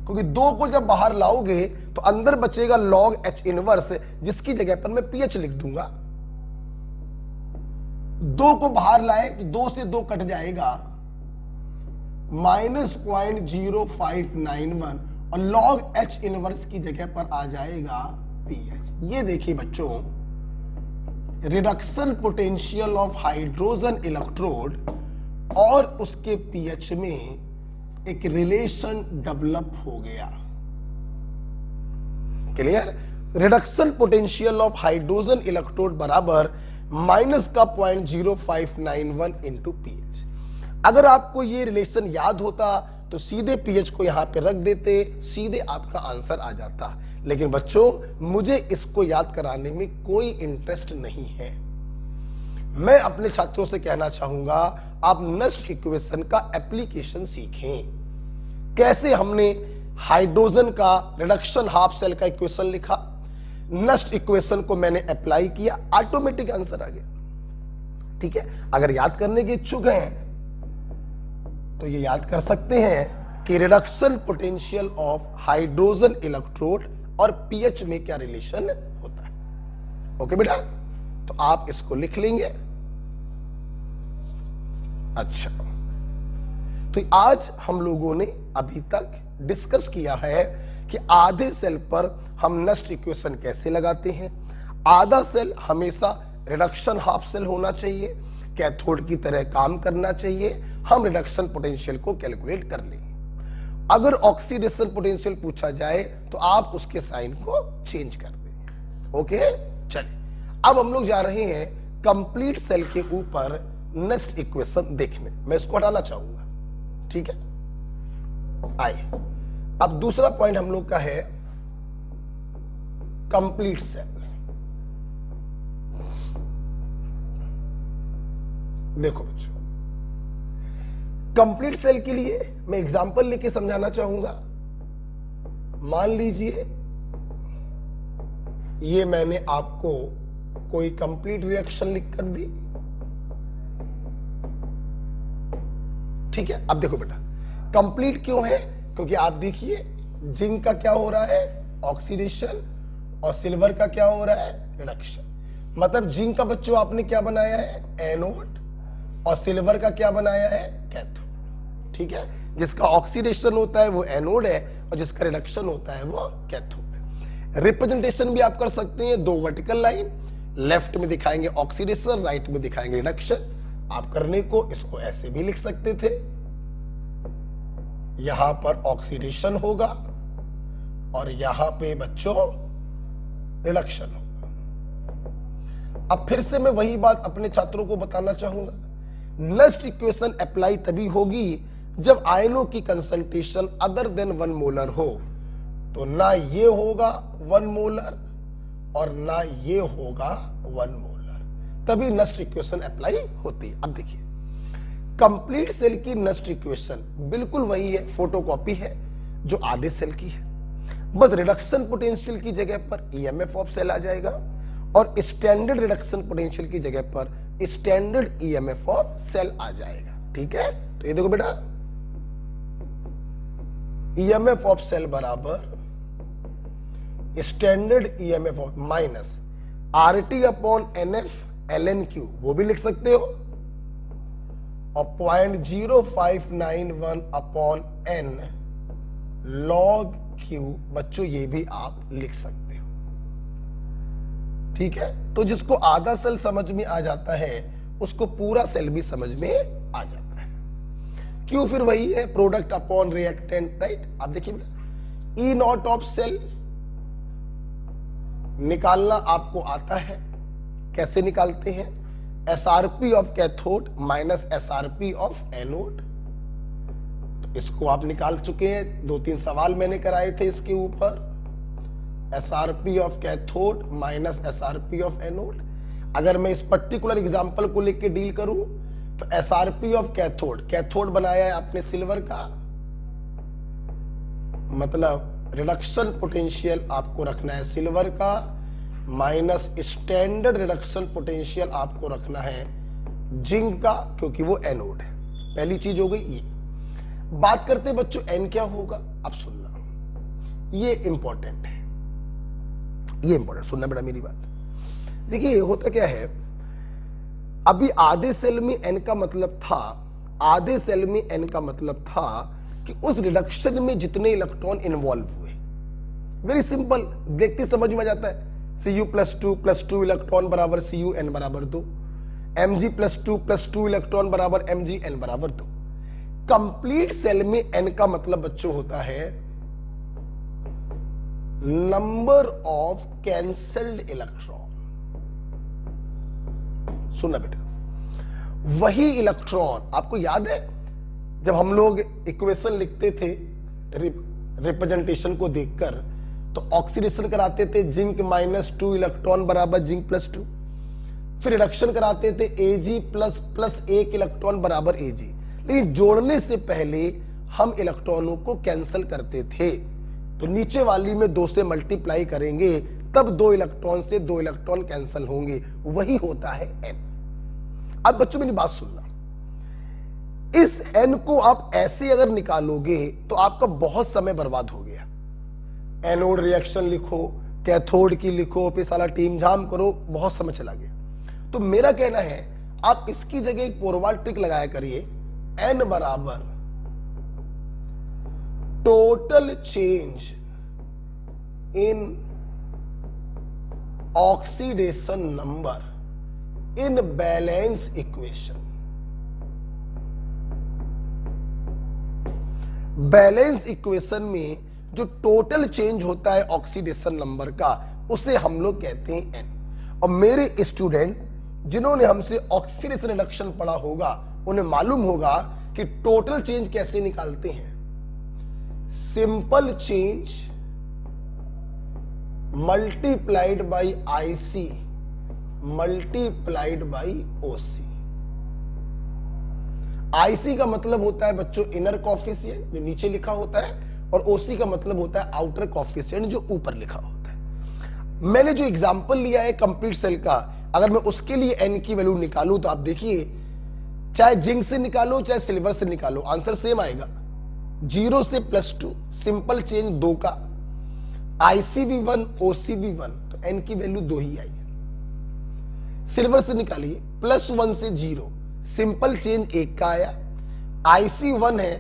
क्योंकि 2 को जब बाहर लाओगे तो अंदर बचेगा log h इनवर्स, जिसकी जगह पर मैं पीएच लिख दूंगा। 2 को बाहर लाए तो 2 से 2 कट जाएगा, -0.0591 और log h इनवर्स की जगह पर आ जाएगा pH। ये देखिए बच्चों, reduction potential of hydrogen electrode और उसके pH में एक रिलेशन डेवलप हो गया। Clear? Reduction potential of hydrogen electrode बराबर -0.0591 इंटू पीएच। अगर आपको ये रिलेशन याद होता तो सीधे पीएच को यहां पे रख देते, सीधे आपका आंसर आ जाता। लेकिन बच्चों, मुझे इसको याद कराने में कोई इंटरेस्ट नहीं है। मैं अपने छात्रों से कहना चाहूंगा, आप नस्ट इक्वेशन का एप्लीकेशन सीखें। कैसे हमने हाइड्रोजन का रिडक्शन हाफ सेल का इक्वेशन लिखा, नस्ट इक्वेशन को मैंने अप्लाई किया, ऑटोमेटिक आंसर आ गया। ठीक है, अगर याद करने के इच्छुक हैं तो ये याद कर सकते हैं कि reduction potential of hydrogen electrode और पीएच में क्या रिलेशन होता है। ओके बेटा, तो आप इसको लिख लेंगे। अच्छा, तो आज हम लोगों ने अभी तक डिस्कस किया है कि आधे सेल पर हम नस्ट इक्वेशन कैसे लगाते हैं। आधा सेल हमेशा रिडक्शन हाफ सेल होना चाहिए, कैथोड की तरह काम करना चाहिए, हम रिडक्शन पोटेंशियल को कैलकुलेट कर लेंगे। अगर ऑक्सीडेशन पोटेंशियल पूछा जाए तो आप उसके साइन को चेंज कर देंगे। ओके, चलिए अब हम लोग जा रहे हैं कंप्लीट सेल के ऊपर नेक्स्ट इक्वेशन देखने। मैं इसको हटाना चाहूंगा, ठीक है। आइए, अब दूसरा पॉइंट हम लोग का है कंप्लीट सेल। देखो बच्चों, कंप्लीट सेल के लिए मैं एग्जांपल लेके समझाना चाहूंगा। मान लीजिए ये मैंने आपको कोई कंप्लीट रिएक्शन लिख कर दी, ठीक है। अब देखो बेटा, कंप्लीट क्यों है? क्योंकि आप देखिए जिंक का क्या हो रहा है, ऑक्सीडेशन, और सिल्वर का क्या हो रहा है, रिडक्शन। मतलब जिंक का बच्चों आपने क्या बनाया है, एनोड, और सिल्वर का क्या बनाया है, कैथोड। ठीक है, जिसका ऑक्सीडेशन होता है वो एनोड है और जिसका रिडक्शन होता है वो कैथोड है। रिप्रेजेंटेशन भी आप कर सकते हैं, 2 वर्टिकल लाइन, लेफ्ट में दिखाएंगे ऑक्सीडेशन, राइट में दिखाएंगे रिडक्शन। आप करने को इसको ऐसे भी लिख सकते थे, यहां पर ऑक्सीडेशन होगा और यहां पे बच्चों रिडक्शन होगा। अब फिर से मैं वही बात अपने छात्रों को बताना चाहूंगा, नेक्स्ट इक्वेशन अप्लाई तभी होगी जब आयनों की कंसंट्रेशन अदर देन 1 मोलर हो। तो ना ये होगा 1 मोलर और ना ये होगा 1 मोलर, तभी नेक्स्ट इक्वेशन अप्लाई होती है। अब देखिए, कंप्लीट सेल की नेक्स्ट इक्वेशन बिल्कुल वही है, फोटोकॉपी है जो आधे सेल की है, बस रिडक्शन पोटेंशियल की जगह पर ईएमएफ ऑफ सेल आ जाएगा और स्टैंडर्ड रिडक्शन पोटेंशियल की जगह पर स्टैंडर्ड ईएमएफ ऑफ सेल आ जाएगा। ठीक है, तो ये देखो बेटा, ईएमएफ ऑफ सेल बराबर standard EMF of minus RT upon NF ln Q, वो भी लिख सकते हो, और 0.0591 अपॉन N log Q, बच्चों ये भी आप लिख सकते हो। ठीक है, तो जिसको आधा सेल समझ में आ जाता है उसको पूरा सेल भी समझ में आ जाता है। क्यों? फिर वही है, प्रोडक्ट अपॉन रिएक्टेंट, राइट। आप देखिए ई नॉट ऑफ सेल निकालना आपको आता है, कैसे निकालते हैं, SRP of cathode minus SRP of anode. तो इसको आप निकाल चुके हैं, 2-3 सवाल मैंने कराए थे इसके ऊपर। SRP of cathode minus SRP of anode. अगर मैं इस पर्टिकुलर एग्जांपल को लेके डील करूं तो SRP ऑफ कैथोड, कैथोड बनाया है आपने सिल्वर का, मतलब रिडक्शन पोटेंशियल आपको रखना है सिल्वर का, माइनस स्टैंडर्ड रिडक्शन पोटेंशियल आपको रखना है जिंक का, क्योंकि वो एनोड है। पहली चीज हो गई ये। बात करते हैं बच्चों एन क्या होगा, अब सुनना, ये इंपॉर्टेंट है, ये इंपॉर्टेंट सुनना बेटा मेरी बात। देखिए होता क्या है, अभी आधे सेल में एन का मतलब था, आधे सेल में एन का मतलब था कि उस रिडक्शन में जितने इलेक्ट्रॉन इन्वॉल्व हुए, वेरी सिंपल, देखते समझ में आ जाता है। Cu+2 इलेक्ट्रॉन बराबर Cun बराबर 2, Mg+2 इलेक्ट्रॉन बराबर Mgn बराबर 2। कंप्लीट सेल में n का मतलब बच्चों होता है नंबर ऑफ कैंसल्ड इलेक्ट्रॉन। सुनना बेटा, वही इलेक्ट्रॉन, आपको याद है जब हम लोग इक्वेशन लिखते थे रिप्रेजेंटेशन को देखकर, तो ऑक्सीडेशन कराते थे जिंक -2 इलेक्ट्रॉन बराबर जिंक +2, फिर रिडक्शन कराते थे Ag++ 1 इलेक्ट्रॉन बराबर Ag। लेकिन जोड़ने से पहले हम इलेक्ट्रॉनों को कैंसिल करते थे, तो नीचे वाली में 2 से मल्टीप्लाई करेंगे, तब 2 इलेक्ट्रॉन से 2 इलेक्ट्रॉन कैंसिल होंगे, वही होता है n। अब बच्चों मेरी बात सुनना, इस n को आप ऐसे अगर निकालोगे तो आपका बहुत समय बर्बाद हो गया। एनोड रिएक्शन लिखो, कैथोड की लिखो, फिर सारा टीम जाम करो, बहुत समय चला गया। तो मेरा कहना है आप इसकी जगह एक पोरवाल ट्रिक लगाया करिए, n बराबर total change in oxidation number in balance equation. Balance equation में जो टोटल चेंज होता है ऑक्सीडेशन नंबर का, उसे हम लोग कहते हैं n। और मेरे स्टूडेंट जिन्होंने हमसे ऑक्सीडेशन रिडक्शन पढ़ा होगा, उन्हें मालूम होगा कि टोटल चेंज कैसे निकालते हैं। Simple change multiplied by IC multiplied by OC। IC का मतलब होता है बच्चों इनर कॉफिशिएंट जो नीचे लिखा होता है, और OC का मतलब होता है आउटर कॉफिशिएंट जो ऊपर लिखा होता है। मैंने जो एग्जांपल लिया है कंप्लीट सेल का, अगर मैं उसके लिए n की वैल्यू निकालूं तो आप देखिए, चाहे जिंक से निकालो चाहे सिल्वर से निकालो, आंसर सेम आएगा। 0 से +2, सिंपल चेंज 2 का, IC भी 1 OC भी 1, तो n की वैल्यू 2 ही आई है। सिल्वर से निकालिए, +1 से 0, सिंपल चेंज 1 का आया, IC 1 है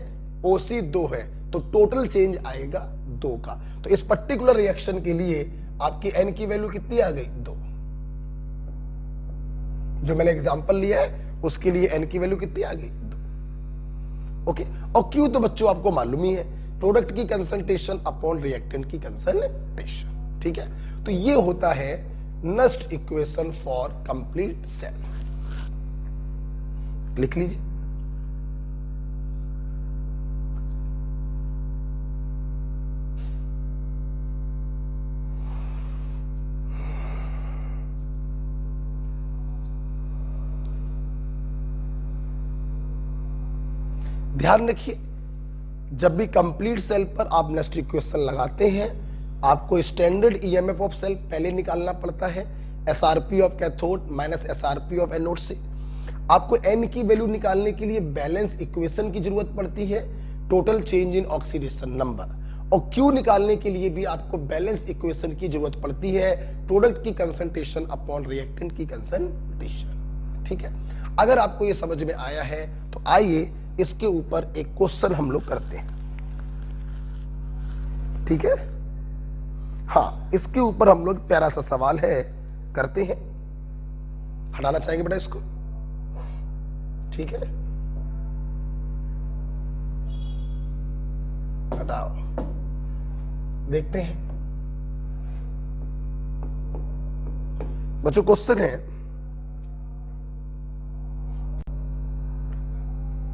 OC 2 है, तो टोटल चेंज आएगा 2 का। तो इस पर्टिकुलर रिएक्शन के लिए आपकी n की वैल्यू कितनी आ गई, 2। जो मैंने एग्जांपल लिया है उसके लिए n की वैल्यू कितनी आ गई, 2। ओके, और Q तो बच्चों आपको मालूम ही है, प्रोडक्ट की कंसंट्रेशन अपॉन रिएक्टेंट की कंसंट्रेशन। ठीक है, तो ये होता है next equation for complete cell. लिख लीजिए। ध्यान रखिए, जब भी कंप्लीट सेल पर आप नेक्स्ट इक्वेशन लगाते हैं, आपको स्टैंडर्ड ईएमएफ ऑफ सेल पहले निकालना पड़ता है, SRP of cathode minus SRP of anode से। आपको एन की वैल्यू निकालने के लिए बैलेंस इक्वेशन की जरूरत पड़ती है, total change in oxidation number. और क्यू निकालने के लिए भी आपको बैलेंस इक्वेशन की जरूरत पड़ती है, प्रोडक्ट की कंसंट्रेशन अपॉन रिएक्टेंट की कंसंट्रेशन। ठीक है, अगर आपको ये समझ में आया है तो आइए इसके ऊपर एक क्वेश्चन हम लोग करते हैं। ठीक है, हाँ, इसके ऊपर हम लोग प्यारा सा सवाल है करते हैं। हटाना चाहेंगे बेटा इसको? ठीक है, हटाओ, देखते हैं बच्चों। क्वेश्चन है,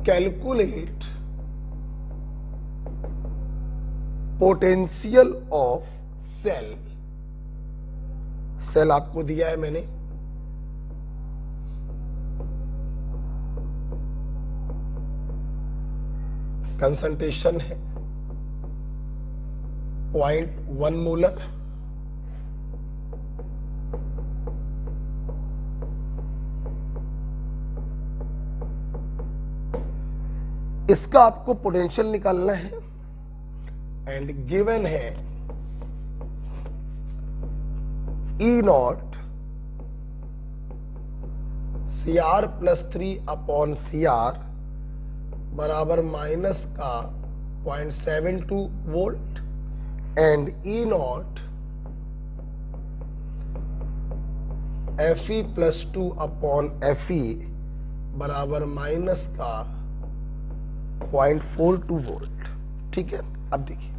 calculate potential of cell. Cell आपको दिया है मैंने, कंसंट्रेशन है, 0.1 मोलर, इसका आपको पोटेंशियल निकालना है एंड गिवन है E not CR plus 3 upon CR बराबर माइनस का 0.72 volt and E not FE plus 2 upon FE बराबर माइनस का 0.42 वोल्ट। ठीक है, अब देखिए,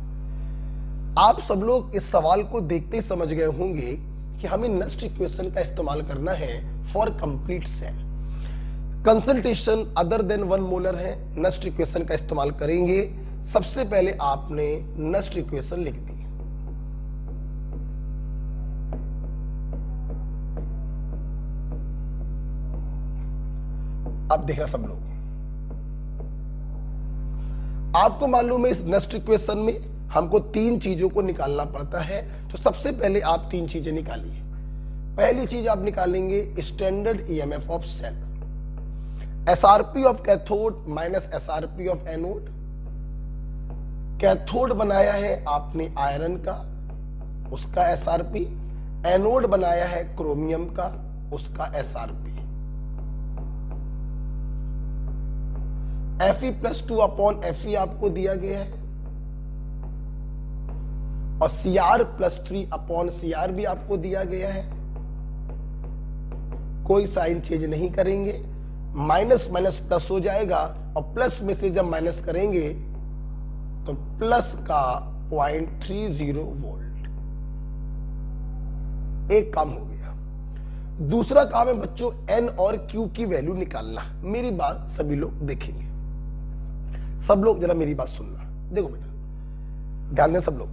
आप सब लोग इस सवाल को देखते ही समझ गए होंगे कि हमें नस्ट इक्वेशन का इस्तेमाल करना है for complete cell. Concentration other than 1 molar है, नस्ट इक्वेशन का इस्तेमाल करेंगे। सबसे पहले आपने नस्ट इक्वेशन लिख दी, अब देखना सब लोग, आपको मालूम है इस नस्ट इक्वेशन में हमको 3 चीजों को निकालना पड़ता है। तो सबसे पहले आप 3 चीजें निकालिए। पहली चीज आप निकालेंगे standard EMF of cell, SRP of cathode minus SRP of anode. Cathode बनाया है आपने आयरन का, उसका एसआरपी, एनोड बनाया है क्रोमियम का, उसका SRP. Fe plus 2 upon Fe आपको दिया गया है और Cr प्लस 3 अपॉन Cr भी आपको दिया गया है। कोई साइन चेंज नहीं करेंगे, माइनस माइनस प्लस हो जाएगा और प्लस में से जब माइनस करेंगे तो प्लस का 0.30 वोल्ट। एक काम हो गया। दूसरा काम है बच्चों N और Q की वैल्यू निकालना। मेरी बात सभी लोग देखेंगे, सब लोग जरा मेरी बात सुनना। देखो बेटा, ध्यान दें सब लोग,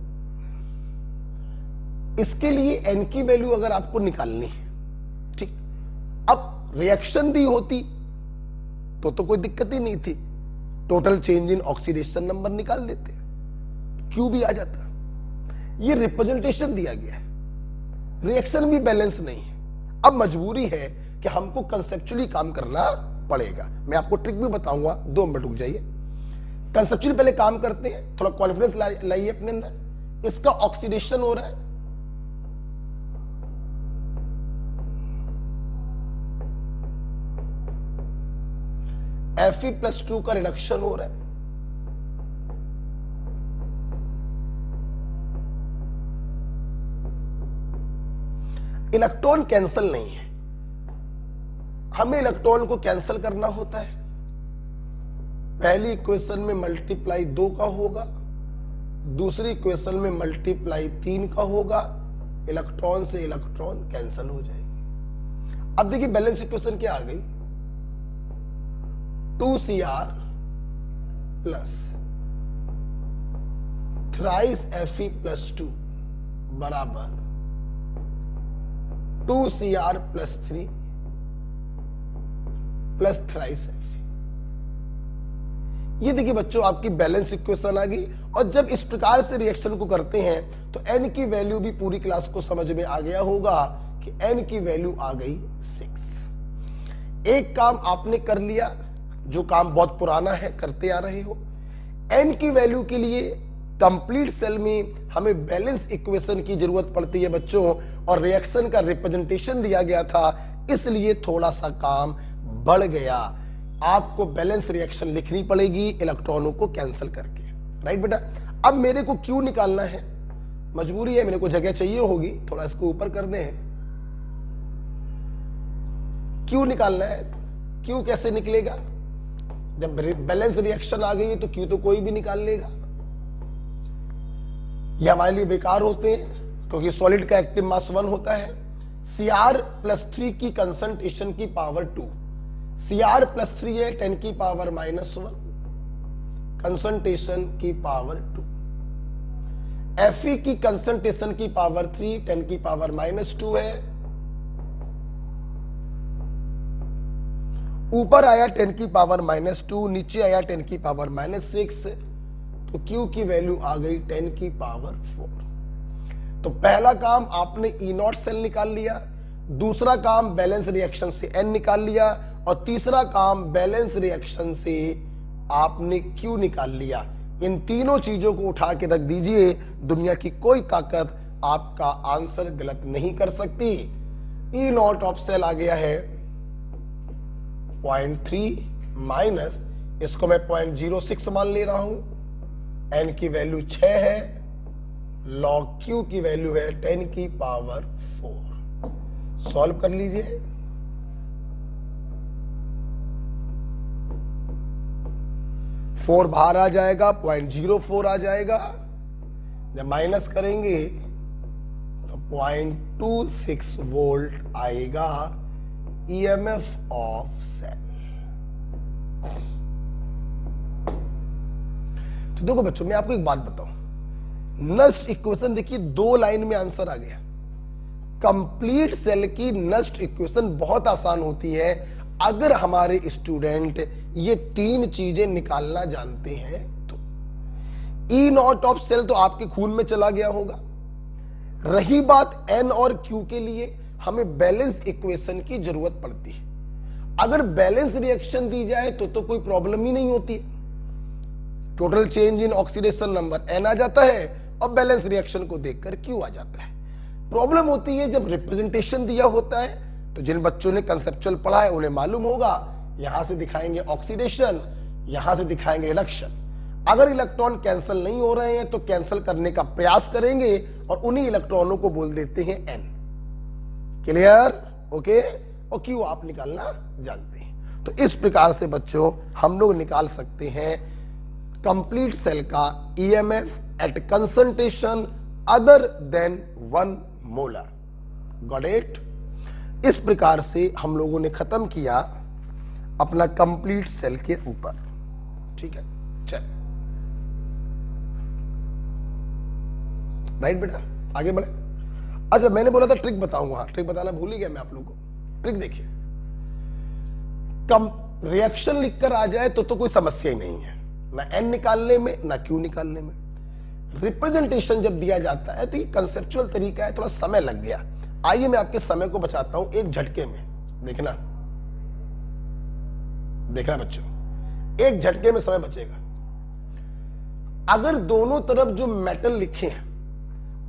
इसके लिए N की वैल्यू अगर आपको निकालनी है, ठीक, अब रिएक्शन दी होती तो कोई दिक्कत ही नहीं थी, total change in oxidation number निकाल देते, Q भी आ जाता। ये रिप्रेजेंटेशन दिया गया है, रिएक्शन भी बैलेंस नहीं है। अब मजबूरी है कि हमको कंसेप्चुअली काम करना पड़ेगा। मैं आपको ट्रिक भी बताऊंगा, 2 मिनट रुक जाइए। कंसेप्चुअली पहले काम करते हैं, थोड़ा कॉन्फिडेंस लाइए अपने अंदर। इसका ऑक्सीडेशन हो रहा है, Fe प्लस 2 का रिडक्शन हो रहा है, इलेक्ट्रॉन कैंसिल नहीं है, हमें इलेक्ट्रॉन को कैंसिल करना होता है। पहली इक्वेशन में मल्टीप्लाई 2 का होगा, दूसरी इक्वेशन में मल्टीप्लाई 3 का होगा, इलेक्ट्रॉन से इलेक्ट्रॉन कैंसिल हो जाएगी। अब देखिए बैलेंस इक्वेशन क्या आ गई, 2Cr plus thrice Fe plus 2 बराबर 2Cr plus 3 plus thrice Fe। ये देखिए बच्चों आपकी बैलेंस इक्वेशन आ गई। और जब इस प्रकार से रिएक्शन को करते हैं तो N की वैल्यू भी पूरी क्लास को समझ में आ गया होगा कि N की वैल्यू आ गई 6। एक काम आपने कर लिया, जो काम बहुत पुराना है, करते आ रहे हो। N की वैल्यू के लिए कंप्लीट सेल में हमें बैलेंस इक्वेशन की जरूरत पड़ती है बच्चों, और रिएक्शन का रिप्रेजेंटेशन दिया गया था, इसलिए थोड़ा सा काम बढ़ गया। आपको बैलेंस रिएक्शन लिखनी पड़ेगी इलेक्ट्रॉनों को कैंसिल करके, राइट बेटा। अब मेरे को क्यू निकालना है, मजबूरी है, मेरे को जगह चाहिए होगी, थोड़ा इसको ऊपर कर दें। क्यू निकालना है, क्यू कैसे निकलेगा, जब बैलेंस रिएक्शन आ गई तो क्यू तो कोई भी निकाल लेगा। ये हमारे लिए बेकार होते हैं क्योंकि सॉलिड का एक्टिव मास 1 होता है। Cr प्लस 3 की कंसंट्रेशन की पावर 2, Cr प्लस 3 है 10 की पावर -1, कंसंट्रेशन की पावर 2। Fe की कंसंट्रेशन की पावर 3, 10 की पावर -2 है। ऊपर आया 10 की पावर -2, नीचे आया 10 की पावर -6, तो Q की वैल्यू आ गई 10 की पावर 4। तो पहला काम आपने E0 सेल निकाल लिया, दूसरा काम बैलेंस रिएक्शन से N निकाल लिया, और तीसरा काम बैलेंस रिएक्शन से आपने Q निकाल लिया। इन तीनों चीजों को उठा के रख दीजिए, दुनिया की कोई ताकत आपका आंसर गलत नहीं कर सकती। E0 ऑफ सेल आ गया है 0.3 माइनस, इसको मैं 0.06 मान ले रहा हूं, N की वैल्यू 6 है, log Q की वैल्यू है 10 की पावर 4। सॉल्व कर लीजिए। फोर बाहर आ जाएगा, 0.04 आ जाएगा, जब माइनस करेंगे तो 0.26 वोल्ट आएगा ईएमएफ ऑफ सेल। तो देखो बच्चों, मैं आपको एक बात बताऊं, नस्ट इक्वेशन देखिए 2 लाइन में आंसर आ गया। कंप्लीट सेल की नस्ट इक्वेशन बहुत आसान होती है अगर हमारे स्टूडेंट ये 3 चीजें निकालना जानते हैं तो। E0 ऑफ सेल तो आपके खून में चला गया होगा। रही बात N और Q के लिए, हमें बैलेंस इक्वेशन की जरूरत पड़ती है। अगर बैलेंस रिएक्शन दी जाए तो कोई प्रॉब्लम ही नहीं होती। Total change in oxidation number N आ जाता है और बैलेंस रिएक्शन को देखकर Q आ जाता है। प्रॉब्लम होती है जब रिप्रेजेंटेशन दिया होता है, तो जिन बच्चों ने कंसेप्चुअल पढ़ा है उन्हें मालूम होगा, यहां से दिखाएंगे ऑक्सीडेशन, यहां से दिखाएंगे रिडक्शन। अगर इलेक्ट्रॉन कैंसिल नहीं हो रहे हैं तो कैंसिल करने का प्रयास करेंगे और उन्हीं इलेक्ट्रॉनों को बोल देते हैं N। क्लियर? ओके। और Q आप निकालना जानते हैं। तो इस प्रकार से बच्चों हम लोग निकाल सकते हैं कंप्लीट सेल का EMF at concentration other than 1 molar. Got it? इस प्रकार से हम लोगों ने खत्म किया अपना कंप्लीट सेल के ऊपर। ठीक है, चल राइट बेटा, आगे बढ़े। अच्छा, मैंने बोला था ट्रिक बताऊंगा, ट्रिक बताना भूल ही गया मैं आप लोगों को। ट्रिक देखिए, कम रिएक्शन लिखकर आ जाए तो कोई समस्या ही नहीं है, ना N निकालने में ना Q निकालने में। रिप्रेजेंटेशन जब दिया जाता है तो ये कंसेप्चुअल तरीका है, थोड़ा समय लग गया। आइए मैं आपके समय को बचाता हूं एक झटके में। देखना बच्चों, एक झटके में समय बचेगा। अगर दोनों तरफ जो मेटल लिखे हैं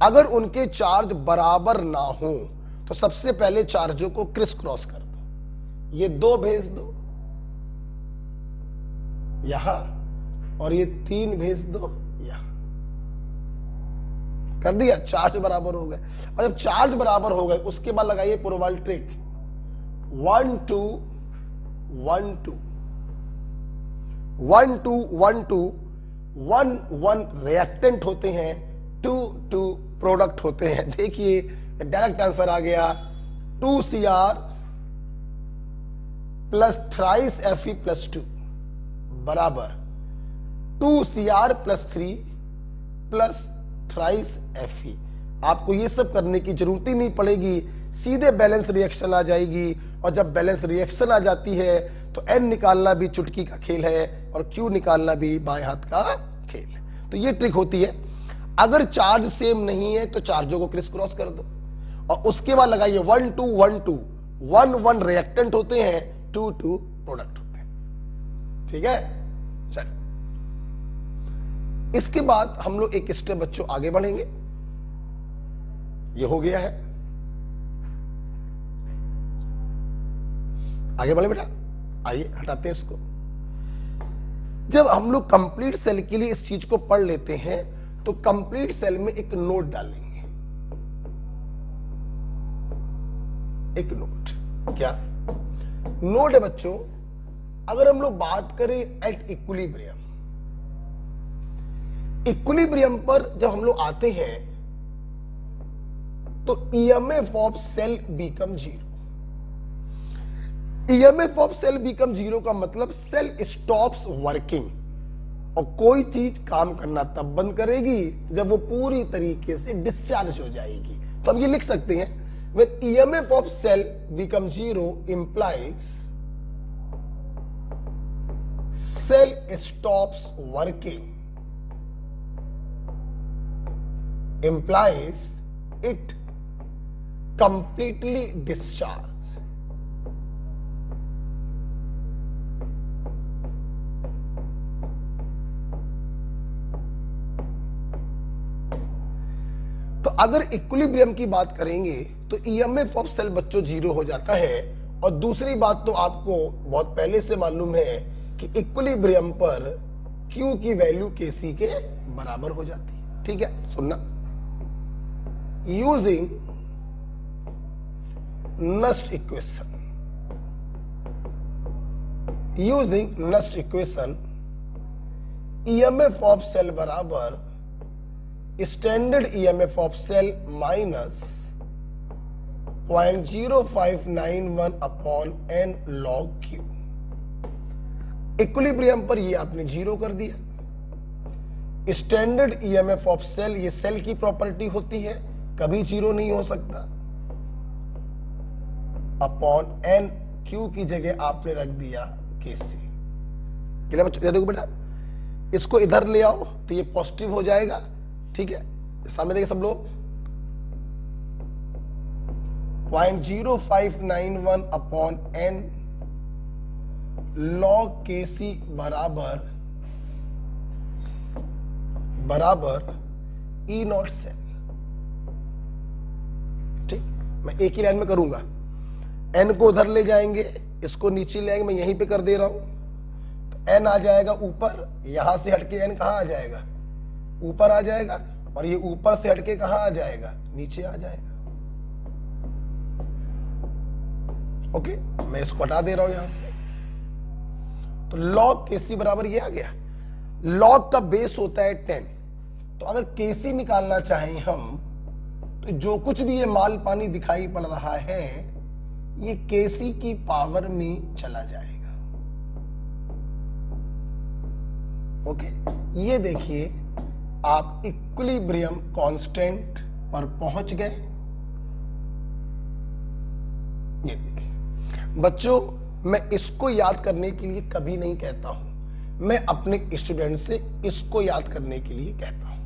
अगर उनके चार्ज बराबर ना हो तो सबसे पहले चार्जों को क्रिस क्रॉस कर दो। ये 2 भेज दो यहां और ये 3 भेज दो यहां। कर दिया, चार्ज बराबर हो गए। और जब चार्ज बराबर हो गए उसके बाद लगाइए प्रोबाइल ट्रिक 1 2 1 2 1 2 1 2 1 1 रिएक्टेंट होते हैं, 2 2 प्रोडक्ट होते हैं। देखिए डायरेक्ट आंसर आ गया 2Cr plus thrice Fe plus 2 बराबर 2Cr plus 3 plus thrice Fe। आपको ये सब करने की जरूरत ही नहीं पड़ेगी, सीधे बैलेंस रिएक्शन आ जाएगी। और जब बैलेंस रिएक्शन आ जाती है तो N निकालना भी चुटकी का खेल है और Q निकालना भी बाएं हाथ का खेल है। तो ये ट्रिक होती है। अगर चार्ज सेम नहीं है तो चार्जों को क्रिस क्रॉस कर दो और उसके बाद लगाइए 1 2 1 2 1 1 रिएक्टेंट होते हैं, 2 2 प्रोडक्ट होते हैं। ठीक है, चलिए इसके बाद हम लोग एक स्टेप बच्चों आगे बढ़ेंगे। ये हो गया है, आगे बढ़े बेटा, आइए हटाते हैं इसको। जब हम लोग कंप्लीट सेल के लिए इस चीज को पढ़ लेते हैं तो कंप्लीट सेल में एक नोट डालेंगे। एक नोट, क्या नोट है बच्चों? अगर हम लोग बात करें एट इक्विलिब्रियम, इक्विलिब्रियम पर जब हम लोग आते हैं तो EMF of cell become 0। EMF of cell become 0 का मतलब सेल स्टॉप्स वर्किंग, और कोई चीज काम करना तब बंद करेगी जब वो पूरी तरीके से डिस्चार्ज हो जाएगी। तो हम ये लिख सकते हैं when EMF of cell become 0 implies cell stops working implies it completely discharged. तो अगर इक्विलिब्रियम की बात करेंगे तो ईएमएफ ऑफ सेल बच्चों 0 हो जाता है। और दूसरी बात तो आपको बहुत पहले से मालूम है कि इक्विलिब्रियम पर Q की वैल्यू KC के बराबर हो जाती है। ठीक है, सुनना, using Nernst equation, EMF of cell बराबर standard EMF of cell minus 0.0591 upon n log Q। Equilibrium पर ये आपने 0 कर दिया। स्टैंडर्ड ईएमएफ ऑफ सेल, ये सेल की प्रॉपर्टी होती है, कभी 0 नहीं हो सकता। अपॉन n, Q की जगह आपने रख दिया KC। देखो बेटा, इसको इधर ले आओ तो ये पॉजिटिव हो जाएगा। ठीक है, सामने देखिए सब लोग, 0.0591 अपॉन n log KC बराबर E नॉट सेल। ठीक, मैं एक ही लाइन में करूंगा, n को उधर ले जाएंगे, इसको नीचे ले आएंगे, मैं यहीं पे कर दे रहा हूं, तो n आ जाएगा ऊपर, यहां से हटके n कहां आ जाएगा, ऊपर आ जाएगा, और ये ऊपर से हटके कहां आ जाएगा, नीचे आ जाएगा। ओके, मैं इसको हटा दे रहा हूं यहां से, तो log KC बराबर ये आ गया। log का बेस होता है 10, तो अगर KC निकालना चाहें हम, तो जो कुछ भी ये माल पानी दिखाई पड़ रहा है ये KC की पावर में चला जाएगा। ओके, ये देखिए आप इक्विलिब्रियम कांस्टेंट पर पहुंच गए। ये देखिए बच्चों, मैं इसको याद करने के लिए कभी नहीं कहता हूं, मैं अपने स्टूडेंट से इसको याद करने के लिए कहता हूं।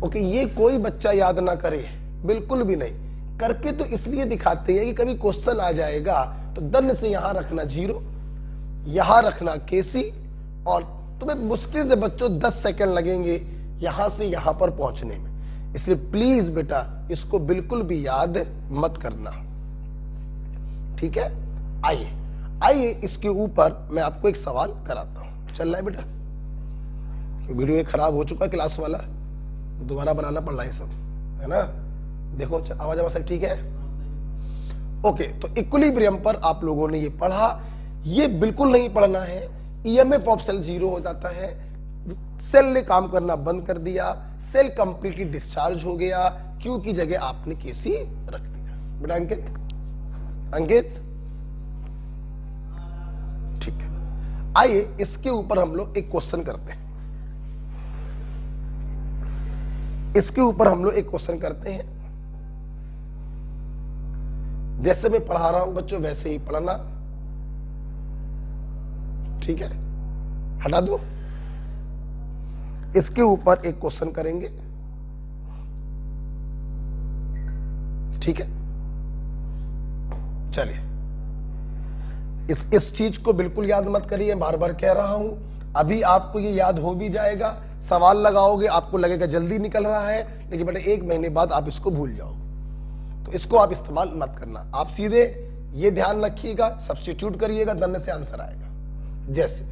ओके, ये कोई बच्चा याद ना करे, बिल्कुल भी नहीं। करके तो इसलिए दिखाते हैं कि कभी क्वेश्चन आ जाएगा तो दंड से यहां रखना 0, यहां रखना KC, और तुम्हें मुश्किल से बच्चों 10 सेकंड लगेंगे यहां से यहां पर पहुंचने में। इसलिए प्लीज बेटा इसको बिल्कुल भी याद मत करना। ठीक है, आइए इसके ऊपर मैं आपको एक सवाल कराता हूं। चल रहा है बेटा, वीडियो खराब हो चुका क्लास वाला, दोबारा बनाना पड़ रहा है सब, है ना। देखो आवाज सब ठीक है। ओके, तो इक्विलिब्रियम पर आप लोगों ने ये पढ़ा, ये बिल्कुल नहीं पढ़ना है। ईएमएफ ऑफ सेल 0 हो जाता है, सेल ने काम करना बंद कर दिया, सेल कंप्लीटली डिस्चार्ज हो गया, Q की जगह आपने KC रख दिया। बेटा अंकित ठीक है, आइए इसके ऊपर हम लोग एक क्वेश्चन करते हैं। जैसे मैं पढ़ा रहा हूं बच्चों वैसे ही पढ़ना। ठीक है, हटा दो। इसके ऊपर एक क्वेश्चन करेंगे। ठीक है, चलिए इस चीज को बिल्कुल याद मत करिए, बार बार कह रहा हूं। अभी आपको ये याद हो भी जाएगा, सवाल लगाओगे आपको लगेगा जल्दी निकल रहा है, लेकिन बेटा 1 महीने बाद आप इसको भूल जाओ, तो इसको आप इस्तेमाल मत करना। आप सीधे ये ध्यान रखिएगा, सब्स्टिट्यूट करिएगा, दन्ने से आंसर आएगा। जैसे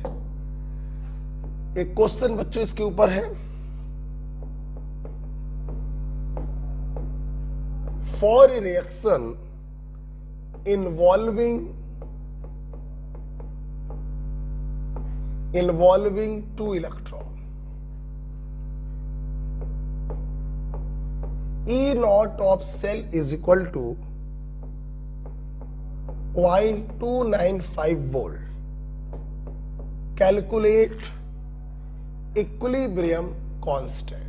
एक क्वेश्चन बच्चों इसके ऊपर है, for a reaction involving 2 electron, E naught of cell is equal to 0.295 volt. Calculate equilibrium constant.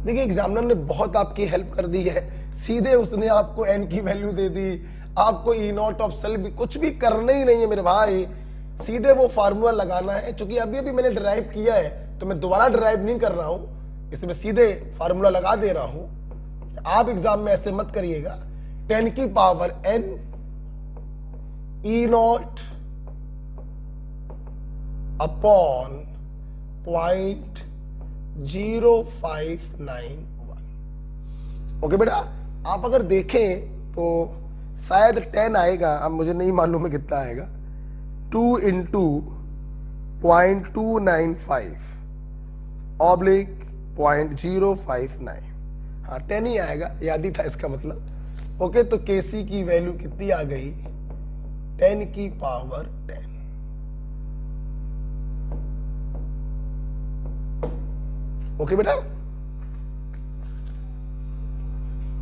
देखिए एग्जामिनर ने बहुत आपकी हेल्प कर दी है, सीधे उसने आपको n की वैल्यू दे दी, आपको ई नॉट ऑफ सेल भी कुछ भी करना ही नहीं है मेरे भाई, सीधे वो फार्मूला लगाना है। क्योंकि अभी अभी मैंने ड्राइव किया है तो मैं दोबारा ड्राइव नहीं कर रहा हूं, इसमें सीधे फार्मूला लगा दे रहा हूं। आप एग्जाम में ऐसे मत करिएगा। 10 की power n E not upon 0.0591। Okay बेटा, आप अगर देखें तो शायद 10 आएगा, अब मुझे नहीं मालूम है कितना आएगा। 2 इंटू 0.295 ऑब्लिक 0.059, हाँ 10 ही आएगा, याद ही था इसका मतलब। ओके, तो केसी की वैल्यू कितनी आ गई? 10 की पावर 10। ओके बेटा,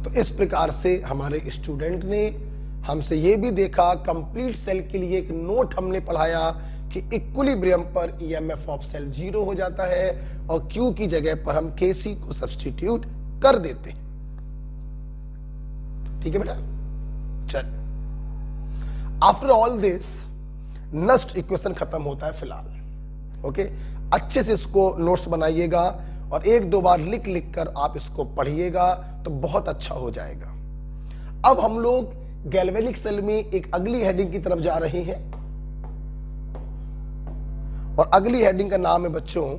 तो इस प्रकार से हमारे स्टूडेंट ने हमसे ये भी देखा, कंप्लीट सेल के लिए एक नोट हमने पढ़ाया कि इक्विलिब्रियम पर ईएमएफ ऑफ सेल 0 हो जाता है और क्यू की जगह पर हम केसी को सब्स्टिट्यूट कर देते हैं। ठीक है बेटा, चल after all this Nernst equation खत्म होता है फिलहाल। ओके, अच्छे से इसको नोट्स बनाइएगा और 1-2 बार लिख लिख कर आप इसको पढ़िएगा तो बहुत अच्छा हो जाएगा। अब हम लोग गैल्वेनिक सेल में एक अगली हेडिंग की तरफ जा रहे हैं और अगली हेडिंग का नाम है बच्चों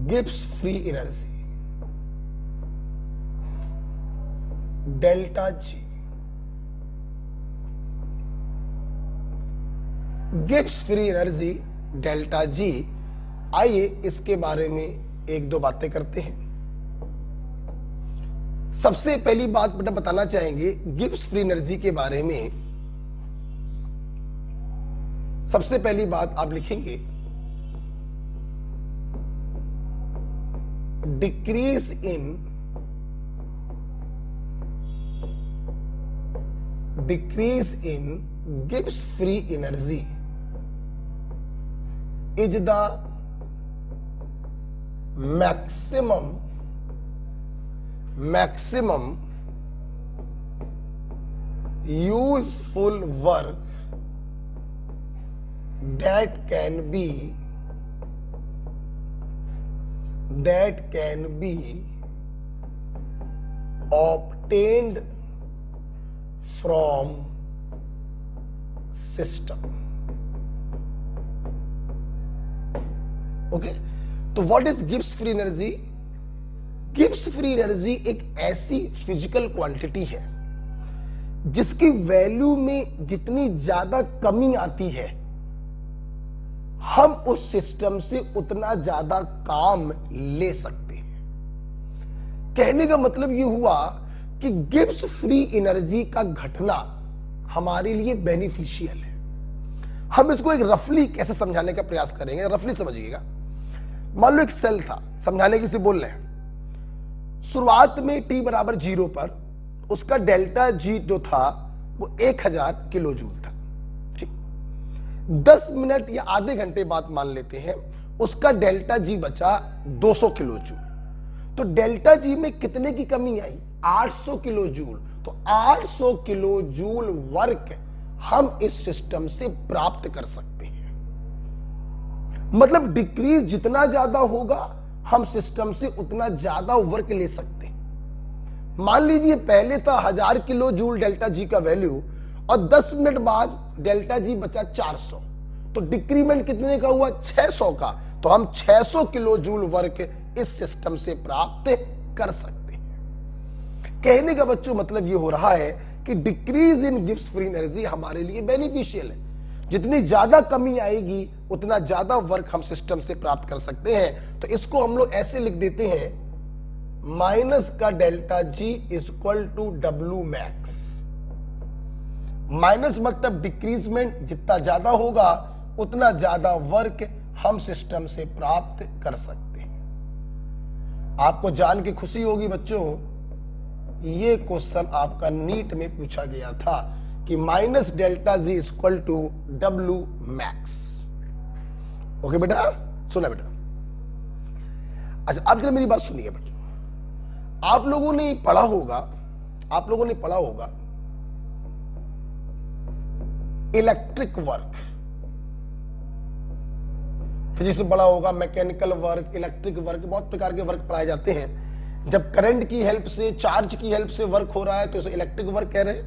Gibbs free energy, delta G. Gibbs free energy delta G, आइए इसके बारे में 1-2 बातें करते हैं। सबसे पहली बात बेटा बताना चाहेंगे गिब्स फ्री एनर्जी के बारे में। सबसे पहली बात आप लिखेंगे decrease in Gibbs free energy is the maximum useful work that can be obtained from system। Okay, तो what is Gibbs free energy? Gibbs free energy एक ऐसी फिजिकल क्वांटिटी है जिसकी वैल्यू में जितनी ज्यादा कमी आती है हम उस सिस्टम से उतना ज्यादा काम ले सकते हैं। कहने का मतलब यह हुआ कि गिब्स फ्री एनर्जी का घटना हमारे लिए बेनिफिशियल है। हम इसको एक रफली कैसे समझाने का प्रयास करेंगे, रफली समझिएगा। मान लो एक सेल था, समझाने की से बोल रहे हैं, शुरुआत में t बराबर 0 पर उसका डेल्टा जी जो था वो 1000 किलो जूल था। ठीक, 10 मिनट या आधे घंटे बाद मान लेते हैं उसका डेल्टा जी बचा 200 किलो जूल। तो डेल्टा जी में कितने की कमी आई? 800 किलो जूल। तो 800 किलो जूल वर्क हम इस सिस्टम से प्राप्त कर सकते हैं। मतलब डिक्रीज जितना ज्यादा होगा हम सिस्टम से उतना ज्यादा वर्क ले सकते हैं। मान लीजिए पहले था 1000 किलो जूल डेल्टा जी का वैल्यू और 10 मिनट बाद डेल्टा जी बचा 400, तो डिक्रीमेंट कितने का हुआ? 600 का। तो हम 600 किलो जूल वर्क इस सिस्टम से प्राप्त कर सकते हैं। कहने का बच्चों मतलब ये हो रहा है कि decrease in Gibbs free energy हमारे लिए बेनिफिशियल है। जितनी ज्यादा कमी आएगी उतना ज्यादा वर्क हम सिस्टम से प्राप्त कर सकते हैं। तो इसको हम लोग ऐसे लिख देते हैं माइनस का delta G equal to W max. Minus मतलब डिक्रीजमेंट, जितना ज्यादा होगा उतना ज्यादा वर्क हम सिस्टम से प्राप्त कर सकते हैं। आपको जान के खुशी होगी बच्चों, ये क्वेश्चन आपका नीट में पूछा गया था कि minus delta G equal to W max. Okay बेटा, सुना बेटा। अच्छा, अब जरा मेरी बात सुनिए बच्चों, आप लोगों ने पढ़ा होगा इलेक्ट्रिक वर्क, फिजिक्स में पढ़ा होगा मैकेनिकल वर्क, इलेक्ट्रिक वर्क, बहुत प्रकार के वर्क पढ़ाए जाते हैं। जब करंट की हेल्प से, चार्ज की हेल्प से वर्क हो रहा है तो इसे इलेक्ट्रिक वर्क कह रहे हैं।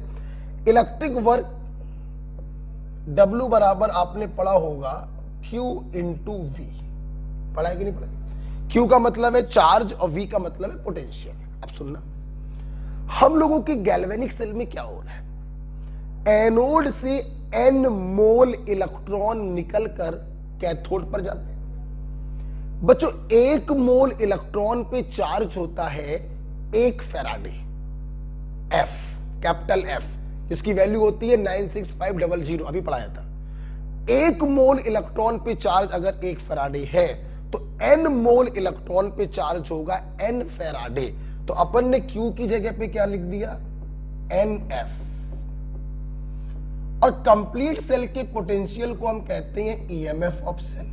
इलेक्ट्रिक वर्क W बराबर आपने पढ़ा होगा Q इंटू V, पढ़ा है कि नहीं पढ़ा? Q का मतलब है चार्ज और V का मतलब है पोटेंशियल। अब सुनना, हम लोगों की गैल्वेनिक सेल में क्या हो रहा है, एनोड से N मोल इलेक्ट्रॉन निकलकर कैथोड पर जाते हैं। बच्चों, 1 मोल इलेक्ट्रॉन पे चार्ज होता है 1 फैराडे, F, कैपिटल F, जिसकी वैल्यू होती है 96500, अभी पढ़ाया था। 1 मोल इलेक्ट्रॉन पे चार्ज अगर 1 फैराडे है तो N मोल इलेक्ट्रॉन पे चार्ज होगा N फैराडे। तो अपन ने Q की जगह पे क्या लिख दिया, NF। और कंप्लीट सेल के पोटेंशियल को हम कहते हैं EMF ऑफ सेल।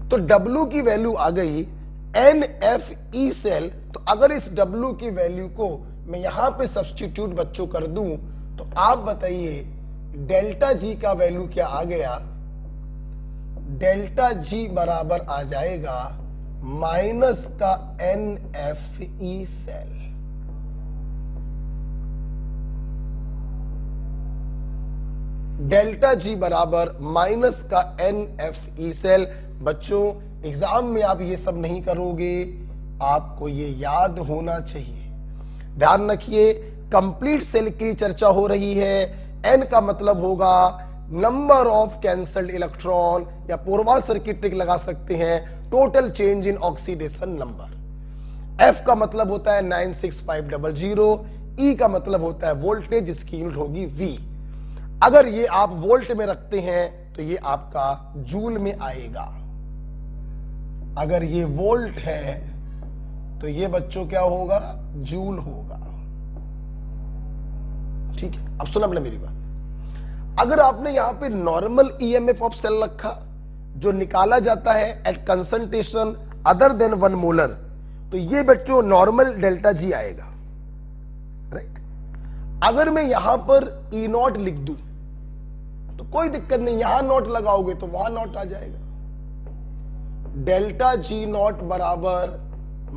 तो W की वैल्यू आ गई NFE सेल। तो अगर इस W की वैल्यू को मैं यहां पे सब्स्टिट्यूट बच्चों कर दूं तो आप बताइए डेल्टा G का वैल्यू क्या आ गया, डेल्टा G बराबर आ जाएगा माइनस का NFE सेल। डेल्टा G बराबर माइनस का NFE सेल। बच्चों, एग्जाम में आप ये सब नहीं करोगे, आपको ये याद होना चाहिए। ध्यान रखिए, कंप्लीट सेल की चर्चा हो रही है। N का मतलब होगा नंबर ऑफ कैंसल्ड इलेक्ट्रॉन, या पोरवाल सर्किट ट्रिक लगा सकते हैं, total change in oxidation number. F का मतलब होता है 96500, E का मतलब होता है वोल्टेज, जिसकी यूनिट होगी V। अगर ये आप वोल्ट में रखते हैं तो ये आपका जूल में आएगा। अगर ये वोल्ट है तो ये बच्चों क्या होगा, जूल होगा। ठीक है, अब सुना मेरी बात। अगर आपने यहां पे नॉर्मल EMF ऑफ सेल रखा जो निकाला जाता है at concentration other than 1 molar, तो ये बच्चों नॉर्मल डेल्टा G आएगा, राइट। अगर मैं यहां पर E नॉट लिख दूं तो कोई दिक्कत नहीं, यहां नॉट लगाओगे तो वहां नॉट आ जाएगा। डेल्टा G नॉट बराबर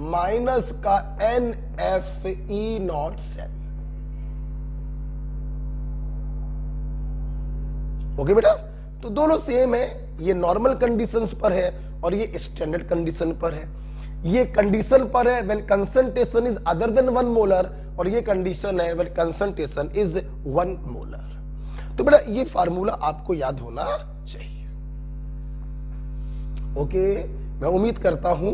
माइनस का NFE नॉट सेल। ओके बेटा, तो दोनों सेम है। ये नॉर्मल कंडीशंस पर है और ये स्टैंडर्ड कंडीशन पर है। ये कंडीशन पर है when concentration is other than 1 molar, और ये कंडीशन है व्हेन कंसंट्रेशन इज 1 मोलर। तो बेटा ये फार्मूला आपको याद होना चाहिए। ओके, मैं उम्मीद करता हूं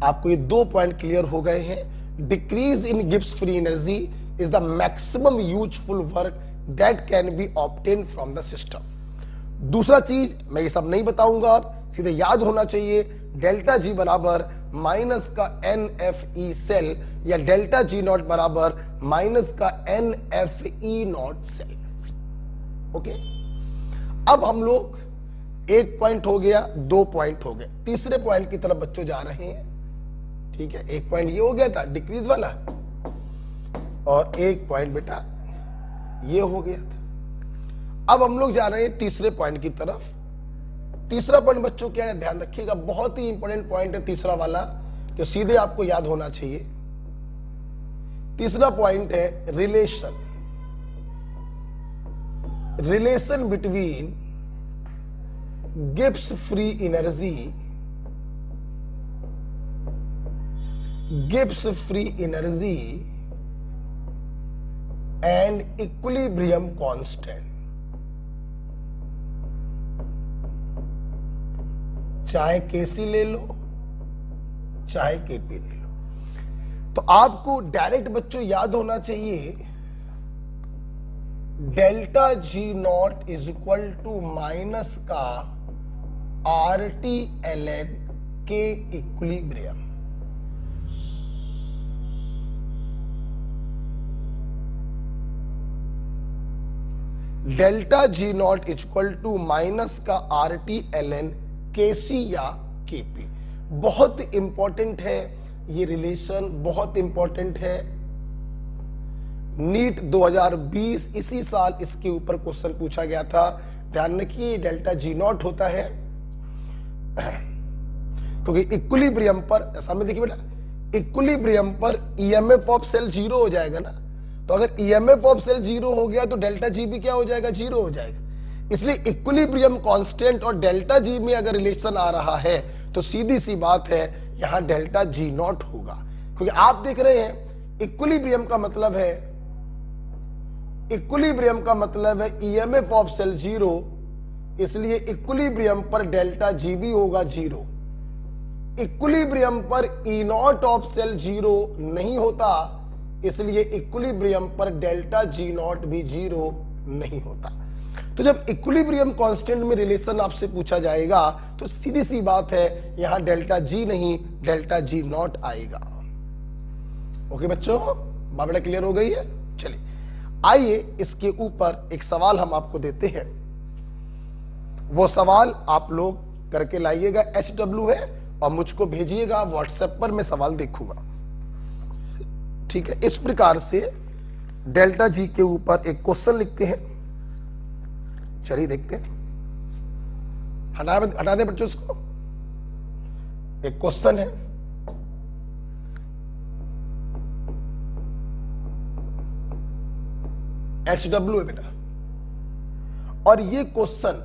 आपको ये 2 पॉइंट क्लियर हो गए हैं। Decrease in Gibbs free energy is the maximum useful work that can be obtain from the system. दूसरा चीज मैं ये सब नहीं बताऊंगा, आप सीधे याद होना चाहिए, डेल्टा G बराबर माइनस का NFE सेल, या डेल्टा G नॉट बराबर माइनस का NFE नॉट सेल। ओके, अब हम लोग 1 पॉइंट हो गया, 2 पॉइंट हो गए, तीसरे पॉइंट की तरफ बच्चों जा रहे हैं। ठीक है, 1 पॉइंट ये हो गया था डिक्रीज वाला, और 1 पॉइंट बेटा ये हो गया था। अब हम लोग जा रहे हैं तीसरे पॉइंट की तरफ। तीसरा पॉइंट बच्चों क्या है, ध्यान रखिएगा, बहुत ही इंपॉर्टेंट पॉइंट है तीसरा वाला, जो सीधे आपको याद होना चाहिए। तीसरा पॉइंट है relation between Gibbs free energy and equilibrium constant. चाहे केसी ले लो चाहे केपी ले लो, तो आपको डायरेक्ट बच्चों याद होना चाहिए delta G not is equal to minus का RT ln K equilibrium. Delta G not is equal to minus का RT ln केसी या केपी। बहुत इंपॉर्टेंट है ये रिलेशन, बहुत इंपॉर्टेंट है। नीट 2020 इसी साल इसके ऊपर क्वेश्चन पूछा गया था। ध्यान रखिए डेल्टा जी नॉट होता है क्योंकि इक्विलिब्रियम पर, सामने देखिए बेटा, इक्विलिब्रियम पर ईएमएफ ऑफ सेल जीरो हो जाएगा ना, तो अगर ईएमएफ ऑफ सेल जीरो हो गया तो डेल्टा जी भी क्या हो जाएगा, जीरो हो जाएगा। इसलिए इक्विलिब्रियम कांस्टेंट और डेल्टा जी में अगर रिलेशन आ रहा है तो सीधी सी बात है यहां डेल्टा जी नॉट होगा, क्योंकि आप देख रहे हैं इक्विलिब्रियम का मतलब है, इक्विलिब्रियम का मतलब है ईएमएफ ऑफ सेल जीरो, इसलिए इक्विलिब्रियम पर डेल्टा जी भी होगा जीरो। इक्विलिब्रियम पर ई नॉट ऑफ सेल जीरो नहीं होता, इसलिए इक्विलिब्रियम पर डेल्टा जी नॉट भी जीरो नहीं होता। तो जब इक्विलिब्रियम कांस्टेंट में रिलेशन आपसे पूछा जाएगा तो सीधी सी बात है यहां डेल्टा जी नहीं डेल्टा जी नॉट आएगा। ओके बच्चों, बात क्लियर हो गई है। चलिए आइए इसके ऊपर एक सवाल हम आपको देते हैं, वो सवाल आप लोग करके लाइएगा। HW है और मुझको भेजिएगा व्हाट्सएप पर, मैं सवाल देखूंगा। ठीक है, इस प्रकार से डेल्टा जी के ऊपर एक क्वेश्चन लिखते हैं। चलिए देखते हैं, हटा दे बच्चों इसको। एक क्वेश्चन है, HW है बेटा, और ये क्वेश्चन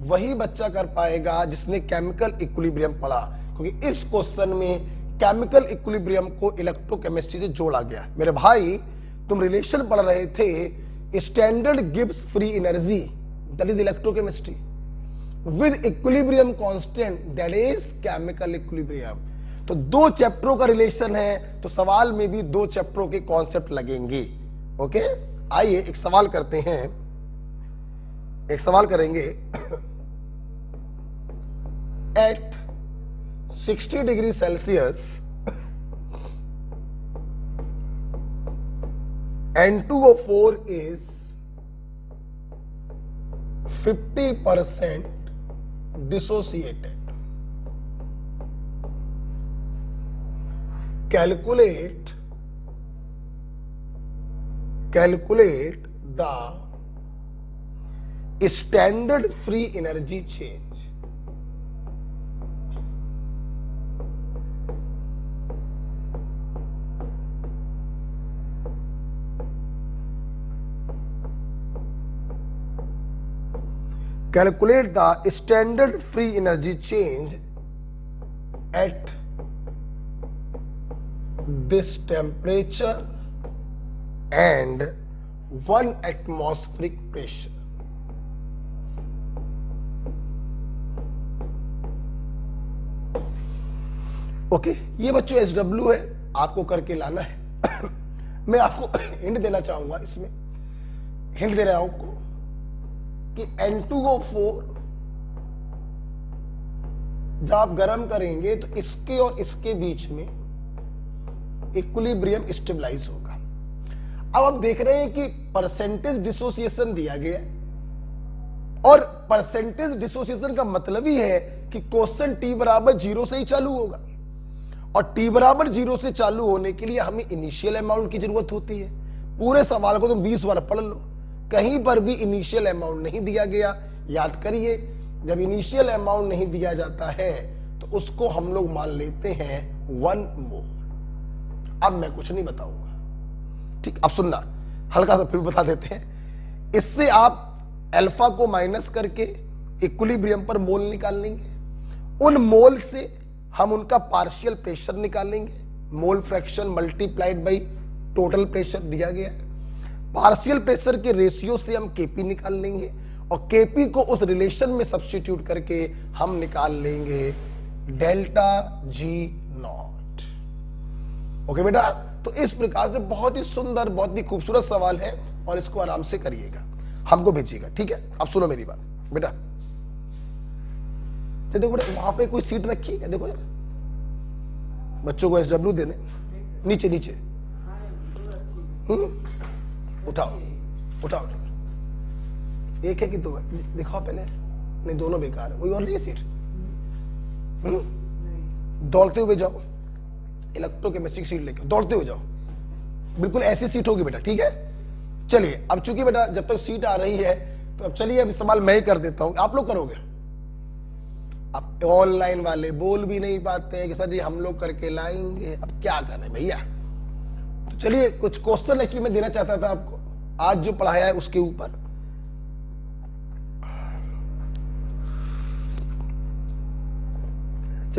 वही बच्चा कर पाएगा जिसने केमिकल इक्विलिब्रियम पढ़ा, क्योंकि इस क्वेश्चन में केमिकल इक्विलिब्रियम को इलेक्ट्रोकेमिस्ट्री से जोड़ा गया। मेरे भाई तुम रिलेशन पढ़ रहे थे standard Gibbs free energy, that is electrochemistry, with equilibrium constant, that is chemical equilibrium. तो दो चैप्टरों का रिलेशन है, तो सवाल में भी दो चैप्टरों के कॉन्सेप्ट लगेंगे। ओके, आइए एक सवाल करते हैं, एक सवाल करेंगे। At 60 degree Celsius N2O4 is 50% dissociated. Calculate the standard free energy change. Calculate the standard free energy change at this temperature and 1 atmospheric pressure. Okay, ये बच्चों SW है, आपको करके लाना है। मैं आपको हिंट देना चाहूंगा, इसमें हिंट दे रहा हूं आपको कि N2O4 जब आप गर्म करेंगे तो इसके और इसके बीच में इक्विलिब्रियम स्टेबलाइज होगा। अब आप देख रहे हैं कि परसेंटेज डिसोसिएशन दिया गया है, और परसेंटेज डिसोसिएशन का मतलब ही है कि क्वेश्चन t बराबर 0 से ही चालू होगा, और t बराबर 0 से चालू होने के लिए हमें इनिशियल अमाउंट की जरूरत होती है। पूरे सवाल को तुम 20 बार पढ़ लो, कहीं पर भी इनिशियल अमाउंट नहीं दिया गया। याद करिए, जब इनिशियल अमाउंट नहीं दिया जाता है तो उसको हम लोग मान लेते हैं 1 मोल। अब मैं कुछ नहीं बताऊंगा, ठीक, अब सुनना, हल्का सा फिर बता देते हैं। इससे आप अल्फा को माइनस करके इक्विलिब्रियम पर मोल निकाल लेंगे, उन मोल से हम उनका पार्शियल प्रेशर निकालेंगे, mole fraction multiplied by total pressure दिया गया है। पार्शियल प्रेशर के रेशियो से हम केपी निकाल लेंगे, और केपी को उस रिलेशन में सब्स्टिट्यूट करके हम निकाल लेंगे डेल्टा जी नॉट। ओके बेटा, तो इस प्रकार से बहुत ही सुंदर, बहुत ही खूबसूरत सवाल है, और इसको आराम से करिएगा, हमको भेजिएगा, ठीक है। अब सुनो मेरी बात बेटा, देखो बेटा, वहां पे कोई सीट रखी है, देखो बच्चों को SW दे दे, नीचे नीचे, उठाओ उठाओ, एक है कि दो है, दिखाओ पहले। नहीं, दोनों बेकार है, कोई और नहीं है सीट। दौड़ते हुए जाओ, इलेक्ट्रोकेमिस्ट्री सीट लेकर दौड़ते हुए जाओ, बिल्कुल ऐसी सीट होगी बेटा, ठीक है। चलिए अब चूंकि बेटा जब तक सीट आ रही है तो अब चलिए अब सवाल मैं ही कर देता हूं, आप लोग करोगे। अब ऑनलाइन वाले बोल भी नहीं पाते हैं कि सर जी हम लोग करके लाएंगे, अब क्या करें भैया। तो चलिए कुछ क्वेश्चन एक्चुअली मैं देना चाहता था आपको आज जो पढ़ाया है उसके ऊपर।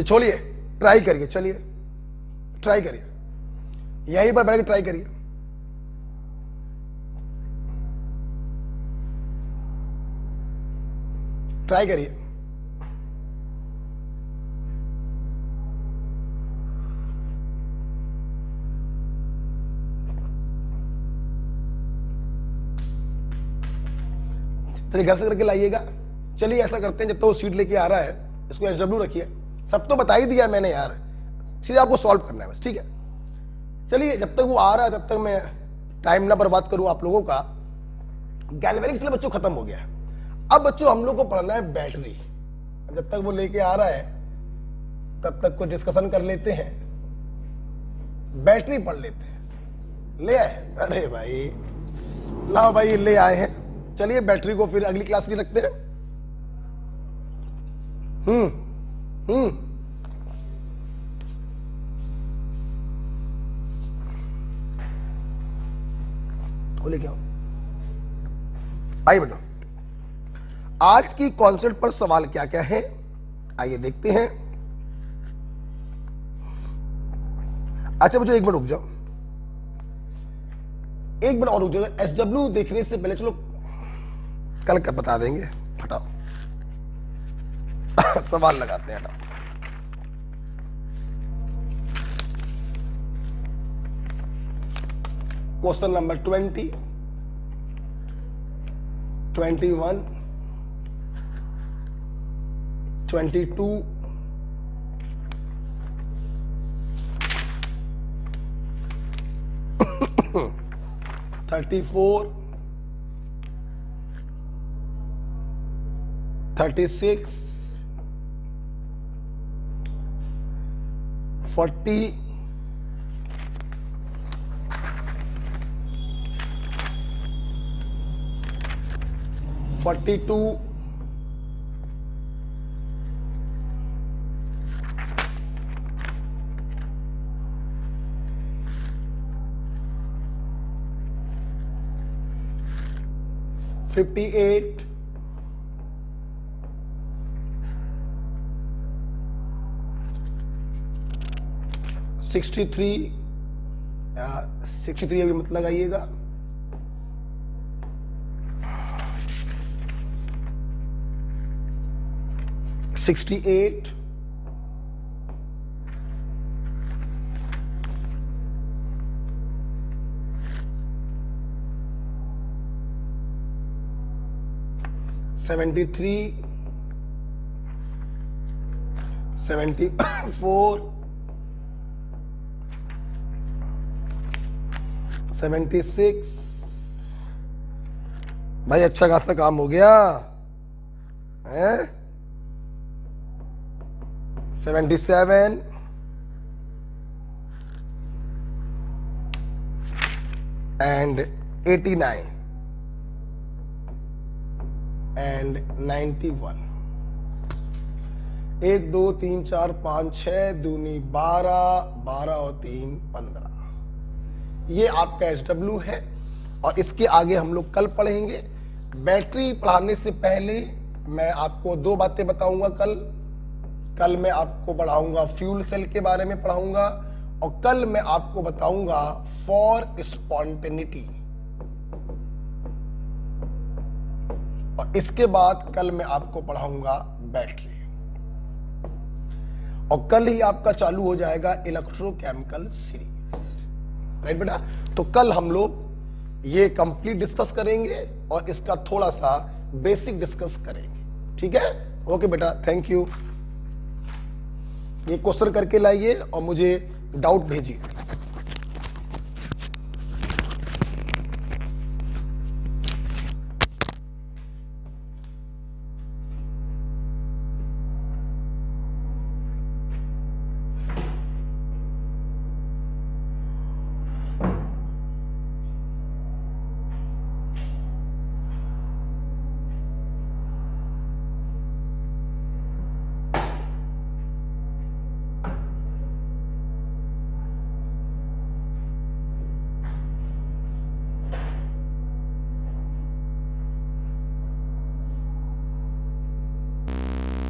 छोड़िए, ट्राई करिए, चलिए ट्राई करिए, यहीं पर बैठ के ट्राई करिए। ट्राई करिए। चलिए घर से करके लाइएगा। चलिए ऐसा करते हैं, जब तक वो सीट लेके आ रहा है इसको SW रखिए। सब तो बता ही दिया मैंने यार, सीधे आपको सॉल्व करना है बस, ठीक है। चलिए जब तक वो आ रहा है तब तक मैं टाइम ना बर्बाद करूं आप लोगों का। गैल्वेनिक से बच्चों खत्म हो गया। अब बच्चों हम लोग को पढ़ना है बैटरी। जब तक वो लेके आ रहा है तब तक को डिस्कशन कर लेते हैं, बैटरी पढ़ लेते हैं। ले आए? अरे भाई लाओ भाई, ले आए हैं। चलिए बैटरी को फिर अगली क्लास की रखते हैं। बोले क्या आइए बेटा, आज की कॉन्सेप्ट पर सवाल क्या क्या है आइए देखते हैं। अच्छा मुझे एक मिनट रुक जाओ, एक मिनट और रुक जाओ। SW देखने से पहले चलो कल का बता देंगे, हटाओ सवाल लगाते हैं, हटाओ। क्वेश्चन नंबर 20, 21, 22, 34, 36, 40, 42, 58, 63, 63 अभी मत लगाइएगा, 68, 73, 74, 76। भाई अच्छा खासा काम हो गया है। 77 and 89 and 91। 1 2 3 4 5 6 दूनी 12, 12 और 3 15। ये आपका SW है और इसके आगे हम लोग कल पढ़ेंगे। बैटरी पढ़ाने से पहले मैं आपको 2 बातें बताऊंगा। कल मैं आपको पढ़ाऊंगा फ्यूल सेल के बारे में पढ़ाऊंगा और कल मैं आपको बताऊंगा फॉर स्पॉन्टेनिटी। और इसके बाद कल मैं आपको पढ़ाऊंगा बैटरी और कल ही आपका चालू हो जाएगा इलेक्ट्रोकेमिकल सीरीज। राइट बेटा, तो कल हम लोग ये कंप्लीट डिस्कस करेंगे और इसका थोड़ा सा बेसिक डिस्कस करेंगे। ठीक है, ओके बेटा, थैंक यू। ये क्वेश्चन करके लाइए और मुझे डाउट भेजिए।